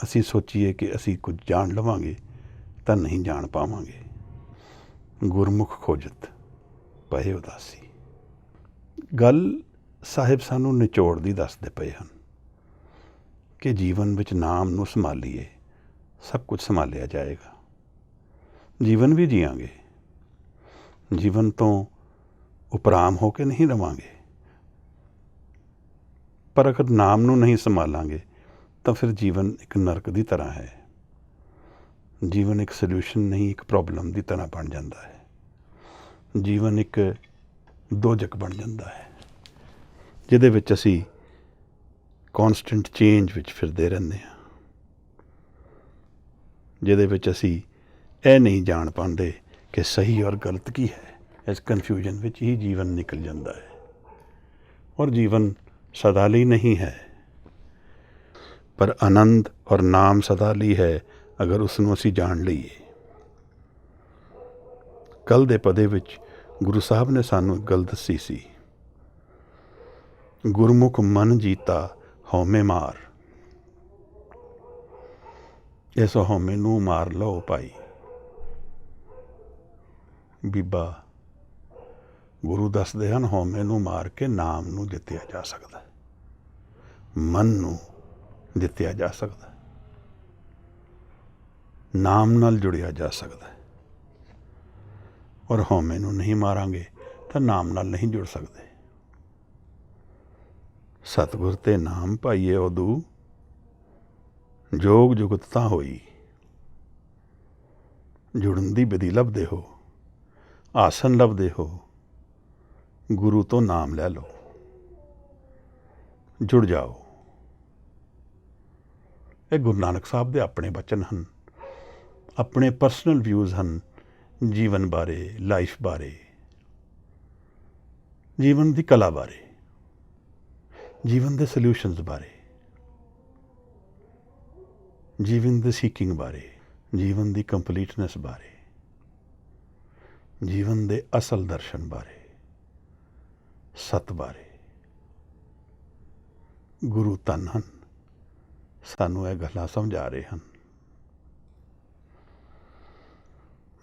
ਅਸੀਂ ਸੋਚੀਏ ਕਿ ਅਸੀਂ ਕੁਝ ਜਾਣ ਲਵਾਂਗੇ ਤਾਂ ਨਹੀਂ ਜਾਣ ਪਾਵਾਂਗੇ। ਗੁਰਮੁਖ ਖੋਜਤ ਪਏ ਉਦਾਸੀ। ਗੱਲ ਸਾਹਿਬ ਸਾਨੂੰ ਨਿਚੋੜ ਦੀ ਦੱਸਦੇ ਪਏ ਹਨ ਕਿ ਜੀਵਨ ਵਿੱਚ ਨਾਮ ਨੂੰ ਸੰਭਾਲੀਏ, ਸਭ ਕੁਝ ਸੰਭਾਲਿਆ ਜਾਏਗਾ। ਜੀਵਨ ਵੀ ਜੀਵਾਂਗੇ, ਜੀਵਨ ਤੋਂ ਉਪਰਾਮ ਹੋ ਕੇ ਨਹੀਂ ਰਵਾਂਗੇ, ਪਰ ਅਗਰ ਨਾਮ ਨੂੰ ਨਹੀਂ ਸੰਭਾਲਾਂਗੇ ਤਾਂ ਫਿਰ ਜੀਵਨ ਇੱਕ ਨਰਕ ਦੀ ਤਰ੍ਹਾਂ ਹੈ। ਜੀਵਨ ਇੱਕ ਸੋਲਿਊਸ਼ਨ ਨਹੀਂ, ਇੱਕ ਪ੍ਰੋਬਲਮ ਦੀ ਤਰ੍ਹਾਂ ਬਣ ਜਾਂਦਾ ਹੈ। ਜੀਵਨ ਇੱਕ ਦੋਜਕ ਬਣ ਜਾਂਦਾ ਹੈ ਜਿਹਦੇ ਵਿੱਚ ਅਸੀਂ ਕੌਨਸਟੈਂਟ ਚੇਂਜ ਵਿੱਚ ਫਿਰਦੇ ਰਹਿੰਦੇ ਹਾਂ, ਜਿਹਦੇ ਵਿੱਚ ਅਸੀਂ ਇਹ ਨਹੀਂ ਜਾਣ ਪਾਉਂਦੇ ਕਿ ਸਹੀ ਔਰ ਗਲਤ ਕੀ ਹੈ। ਇਸ ਕਨਫਿਊਜ਼ਨ ਵਿੱਚ ਹੀ ਜੀਵਨ ਨਿਕਲ ਜਾਂਦਾ ਹੈ। ਔਰ ਜੀਵਨ ਸਦਾ ਲਈ ਨਹੀਂ ਹੈ, ਪਰ ਆਨੰਦ ਔਰ ਨਾਮ ਸਦਾ ਲਈ ਹੈ ਅਗਰ ਉਸ ਨੂੰ ਅਸੀਂ ਜਾਣ ਲਈਏ। ਕੱਲ੍ਹ ਦੇ ਪਦੇ ਵਿੱਚ ਗੁਰੂ ਸਾਹਿਬ ਨੇ ਸਾਨੂੰ ਇੱਕ ਗੱਲ ਦੱਸੀ ਸੀ, ਗੁਰਮੁਖ ਮਨ ਜੀਤਾ ਹਉਮੈ ਮਾਰ। ਇਸ ਹਉਮੈ ਨੂੰ ਮਾਰ ਲਓ ਭਾਈ। ਬੀਬਾ ਗੁਰੂ ਦੱਸਦੇ ਹਨ ਹਉਮੈ ਨੂੰ ਮਾਰ ਕੇ ਨਾਮ ਨੂੰ ਜਿੱਤਿਆ ਜਾ ਸਕਦਾ, ਮਨ ਨੂੰ ਜਿੱਤਿਆ ਜਾ ਸਕਦਾ, ਨਾਮ ਨਾਲ ਜੁੜਿਆ ਜਾ ਸਕਦਾ। ਔਰ ਹਉਮੈ ਨੂੰ ਨਹੀਂ ਮਾਰਾਂਗੇ ਤਾਂ ਨਾਮ ਨਾਲ ਨਹੀਂ ਜੁੜ ਸਕਦੇ। ਸਤਿਗੁਰ ਤੇ ਨਾਮ ਪਾਈਏ ਉਦੂ, ਜੋਗ ਜੁਗਤਤਾ ਹੋਈ। ਜੁੜਨ ਦੀ ਵਿਧੀ ਲੱਭਦੇ ਹੋ, ਆਸਨ ਲੱਭਦੇ ਹੋ, ਗੁਰੂ ਤੋਂ ਨਾਮ ਲੈ ਲਓ, ਜੁੜ ਜਾਓ। ਇਹ ਗੁਰੂ ਨਾਨਕ ਸਾਹਿਬ ਦੇ ਆਪਣੇ ਬਚਨ ਹਨ, ਆਪਣੇ ਪਰਸਨਲ ਵਿਊਜ਼ ਹਨ ਜੀਵਨ ਬਾਰੇ, ਲਾਈਫ ਬਾਰੇ, ਜੀਵਨ ਦੀ ਕਲਾ ਬਾਰੇ, ਜੀਵਨ ਦੇ ਸੋਲਿਊਸ਼ਨਸ ਬਾਰੇ, ਜੀਵਨ ਦੇ ਸੀਕਿੰਗ ਬਾਰੇ, ਜੀਵਨ ਦੀ ਕੰਪਲੀਟਨੈਸ ਬਾਰੇ, ਜੀਵਨ ਦੇ ਅਸਲ ਦਰਸ਼ਨ ਬਾਰੇ, ਸਤ ਬਾਰੇ। ਗੁਰੂ ਧੰਨ ਹਨ, ਸਾਨੂੰ ਇਹ ਗੱਲਾਂ ਸਮਝਾ ਰਹੇ ਹਨ।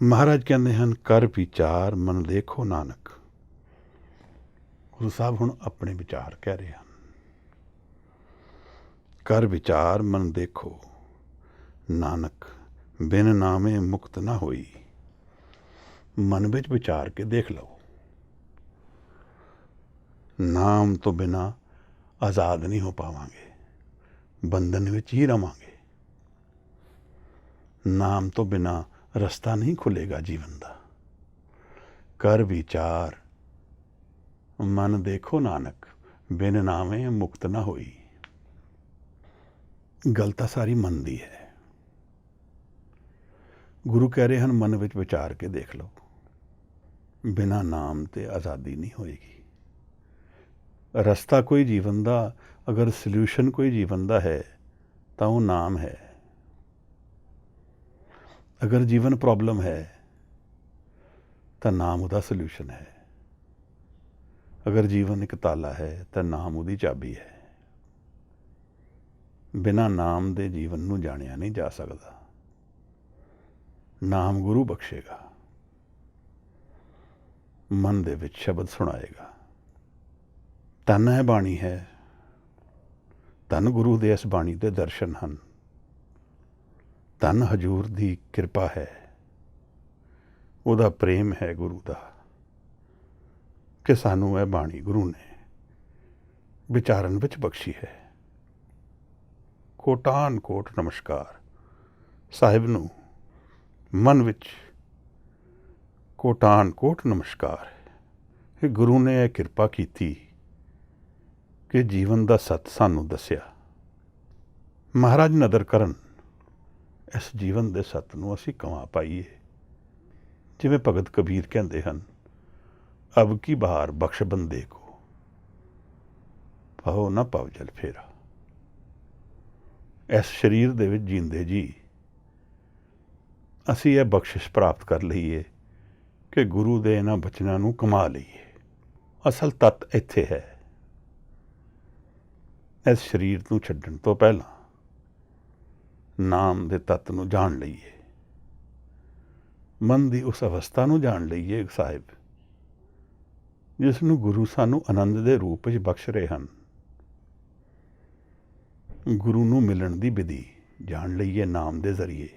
ਮਹਾਰਾਜ ਕਹਿੰਦੇ ਹਨ ਕਰ ਵਿਚਾਰ ਮਨ ਦੇਖੋ ਨਾਨਕ। ਗੁਰੂ ਸਾਹਿਬ ਹੁਣ ਆਪਣੇ ਵਿਚਾਰ ਕਹਿ ਰਹੇ ਹਨ। ਕਰ ਵਿਚਾਰ ਮਨ ਦੇਖੋ ਨਾਨਕ, ਬਿਨ ਨਾਮੇ ਮੁਕਤ ਨਾ ਹੋਈ। ਮਨ ਵਿੱਚ ਵਿਚਾਰ ਕੇ ਦੇਖ ਲਓ, ਨਾਮ ਤੋਂ ਬਿਨਾਂ ਆਜ਼ਾਦ ਨਹੀਂ ਹੋ ਪਾਵਾਂਗੇ, ਬੰਧਨ ਵਿੱਚ ਹੀ ਰਵਾਂਗੇ। ਨਾਮ ਤੋਂ ਬਿਨਾਂ ਰਸਤਾ ਨਹੀਂ ਖੁੱਲੇਗਾ ਜੀਵਨ ਦਾ। ਕਰ ਵਿਚਾਰ ਮਨ ਦੇਖੋ ਨਾਨਕ, ਬਿਨ ਨਾਮੇ ਮੁਕਤ ਨਾ ਹੋਈ। ਗੱਲ ਤਾਂ ਸਾਰੀ ਮਨ ਦੀ ਹੈ। ਗੁਰੂ ਕਹਿ ਰਹੇ ਹਨ ਮਨ ਵਿੱਚ ਵਿਚਾਰ ਕੇ ਦੇਖ ਲਓ, ਬਿਨਾਂ ਨਾਮ ਤੇ ਆਜ਼ਾਦੀ ਨਹੀਂ ਹੋਏਗੀ। ਰਸਤਾ ਕੋਈ ਜੀਵਨ ਦਾ, ਅਗਰ ਸੋਲਿਊਸ਼ਨ ਕੋਈ ਜੀਵਨ ਦਾ ਹੈ ਤਾਂ ਉਹ ਨਾਮ ਹੈ। ਅਗਰ ਜੀਵਨ ਪ੍ਰੋਬਲਮ ਹੈ ਤਾਂ ਨਾਮ ਉਹਦਾ ਸੋਲਿਊਸ਼ਨ ਹੈ। ਅਗਰ ਜੀਵਨ ਇੱਕ ਤਾਲਾ ਹੈ ਤਾਂ ਨਾਮ ਉਹਦੀ ਚਾਬੀ ਹੈ। ਬਿਨਾਂ ਨਾਮ ਦੇ ਜੀਵਨ ਨੂੰ ਜਾਣਿਆ ਨਹੀਂ ਜਾ ਸਕਦਾ। ਨਾਮ ਗੁਰੂ ਬਖਸ਼ੇਗਾ, ਮਨ ਦੇ ਵਿੱਚ ਸ਼ਬਦ ਸੁਣਾਏਗਾ। ਧੰਨ ਹੈ ਬਾਣੀ ਹੈ, ਧੰਨ ਗੁਰੂ ਦੇ ਇਸ ਬਾਣੀ ਦੇ ਦਰਸ਼ਨ ਹਨ, ਧੰਨ ਹਜ਼ੂਰ ਦੀ ਕਿਰਪਾ ਹੈ, ਉਹਦਾ ਪ੍ਰੇਮ ਹੈ ਗੁਰੂ ਦਾ ਕਿ ਸਾਨੂੰ ਇਹ ਬਾਣੀ ਗੁਰੂ ਨੇ ਵਿਚਾਰਨ ਵਿੱਚ ਬਖਸ਼ੀ ਹੈ। ਕੋਟਾਨ ਕੋਟ ਨਮਸਕਾਰ ਸਾਹਿਬ ਨੂੰ, ਮਨ ਵਿੱਚ ਕੋਟਾਨ ਕੋਟ ਨਮਸਕਾਰ ਹੈ ਕਿ ਗੁਰੂ ਨੇ ਇਹ ਕਿਰਪਾ ਕੀਤੀ ਕਿ ਜੀਵਨ ਦਾ ਸੱਤ ਸਾਨੂੰ ਦੱਸਿਆ। ਮਹਾਰਾਜ ਨਦਰ ਕਰਨ ਇਸ ਜੀਵਨ ਦੇ ਸੱਤ ਨੂੰ ਅਸੀਂ ਕਮਾ ਪਾਈਏ। ਜਿਵੇਂ ਭਗਤ ਕਬੀਰ ਕਹਿੰਦੇ ਹਨ, ਅਬ ਕੀ ਬਹਾਰ ਬਖਸ਼ ਬੰਦੇ ਕੋ, ਪਾਓ ਨਾ ਪਾਓ ਜਲ ਫੇਰਾ। ਇਸ ਸਰੀਰ ਦੇ ਵਿੱਚ ਜੀਂਦੇ ਜੀ ਅਸੀਂ ਇਹ ਬਖਸ਼ਿਸ਼ ਪ੍ਰਾਪਤ ਕਰ ਲਈਏ ਕਿ ਗੁਰੂ ਦੇ ਇਹਨਾਂ ਬਚਨਾਂ ਨੂੰ ਕਮਾ ਲਈਏ। ਅਸਲ ਤੱਤ ਇੱਥੇ ਹੈ। ਇਸ ਸਰੀਰ ਨੂੰ ਛੱਡਣ ਤੋਂ ਪਹਿਲਾਂ ਨਾਮ ਦੇ ਤੱਤ ਨੂੰ ਜਾਣ ਲਈਏ, ਮਨ ਦੀ ਉਸ ਅਵਸਥਾ ਨੂੰ ਜਾਣ ਲਈਏ ਸਾਹਿਬ, ਜਿਸ ਨੂੰ ਗੁਰੂ ਸਾਨੂੰ ਆਨੰਦ ਦੇ ਰੂਪ ਵਿੱਚ ਬਖਸ਼ ਰਹੇ ਹਨ। ਗੁਰੂ ਨੂੰ ਮਿਲਣ ਦੀ ਵਿਧੀ ਜਾਣ ਲਈਏ ਨਾਮ ਦੇ ਜ਼ਰੀਏ।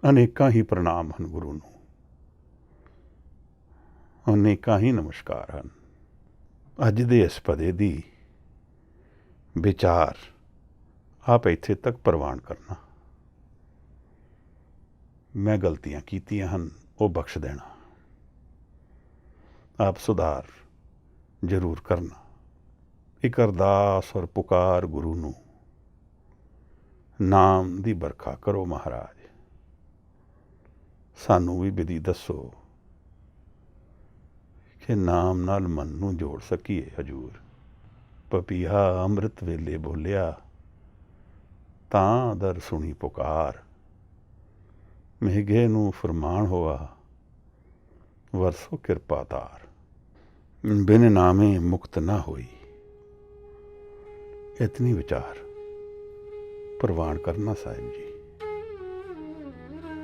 ਅਨੇਕਾਂ ਹੀ ਪ੍ਰਣਾਮ ਹਨ ਗੁਰੂ ਨੂੰ, ਅਨੇਕਾਂ ਹੀ ਨਮਸਕਾਰ ਹਨ। ਅੱਜ ਦੇ ਇਸ ਪਦੇ ਦੀ ਵਿਚਾਰ ਆਪ ਇੱਥੇ ਤੱਕ ਪ੍ਰਵਾਨ ਕਰਨਾ। ਮੈਂ ਗਲਤੀਆਂ ਕੀਤੀਆਂ ਹਨ, ਉਹ ਬਖਸ਼ ਦੇਣਾ। ਆਪ ਸੁਧਾਰ ਜ਼ਰੂਰ ਕਰਨਾ। ਇੱਕ ਅਰਦਾਸ ਔਰ ਪੁਕਾਰ ਗੁਰੂ ਨੂੰ, ਨਾਮ ਦੀ ਬਰਖਾ ਕਰੋ ਮਹਾਰਾਜ। ਸਾਨੂੰ ਵੀ ਵਿਧੀ ਦੱਸੋ ਕਿ ਨਾਮ ਨਾਲ ਮਨ ਨੂੰ ਜੋੜ ਸਕੀਏ ਹਜੂਰ। ਪਪੀਹਾ ਅੰਮ੍ਰਿਤ ਵੇਲੇ ਬੋਲਿਆ, ਤਾਂ ਦਰ ਸੁਣੀ ਪੁਕਾਰ। ਮਹਿਗੇ ਨੂੰ ਫਰਮਾਨ ਹੋਆ, ਵਰਸੋ ਕਿਰਪਾ ਤਾਰ। ਬਿਨ ਨਾਮੇ ਮੁਕਤ ਨਾ ਹੋਈ। इतनी विचार प्रवान करना साहिब जी।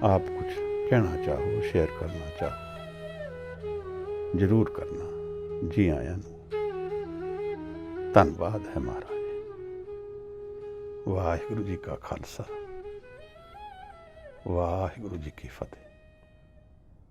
आप कुछ कहना चाहो, शेयर करना चाहो, जरूर करना। जी आया नूं धन्यवाद है महाराज। वाहिगुरु जी का खालसा, वाहिगुरु जी की फतेह।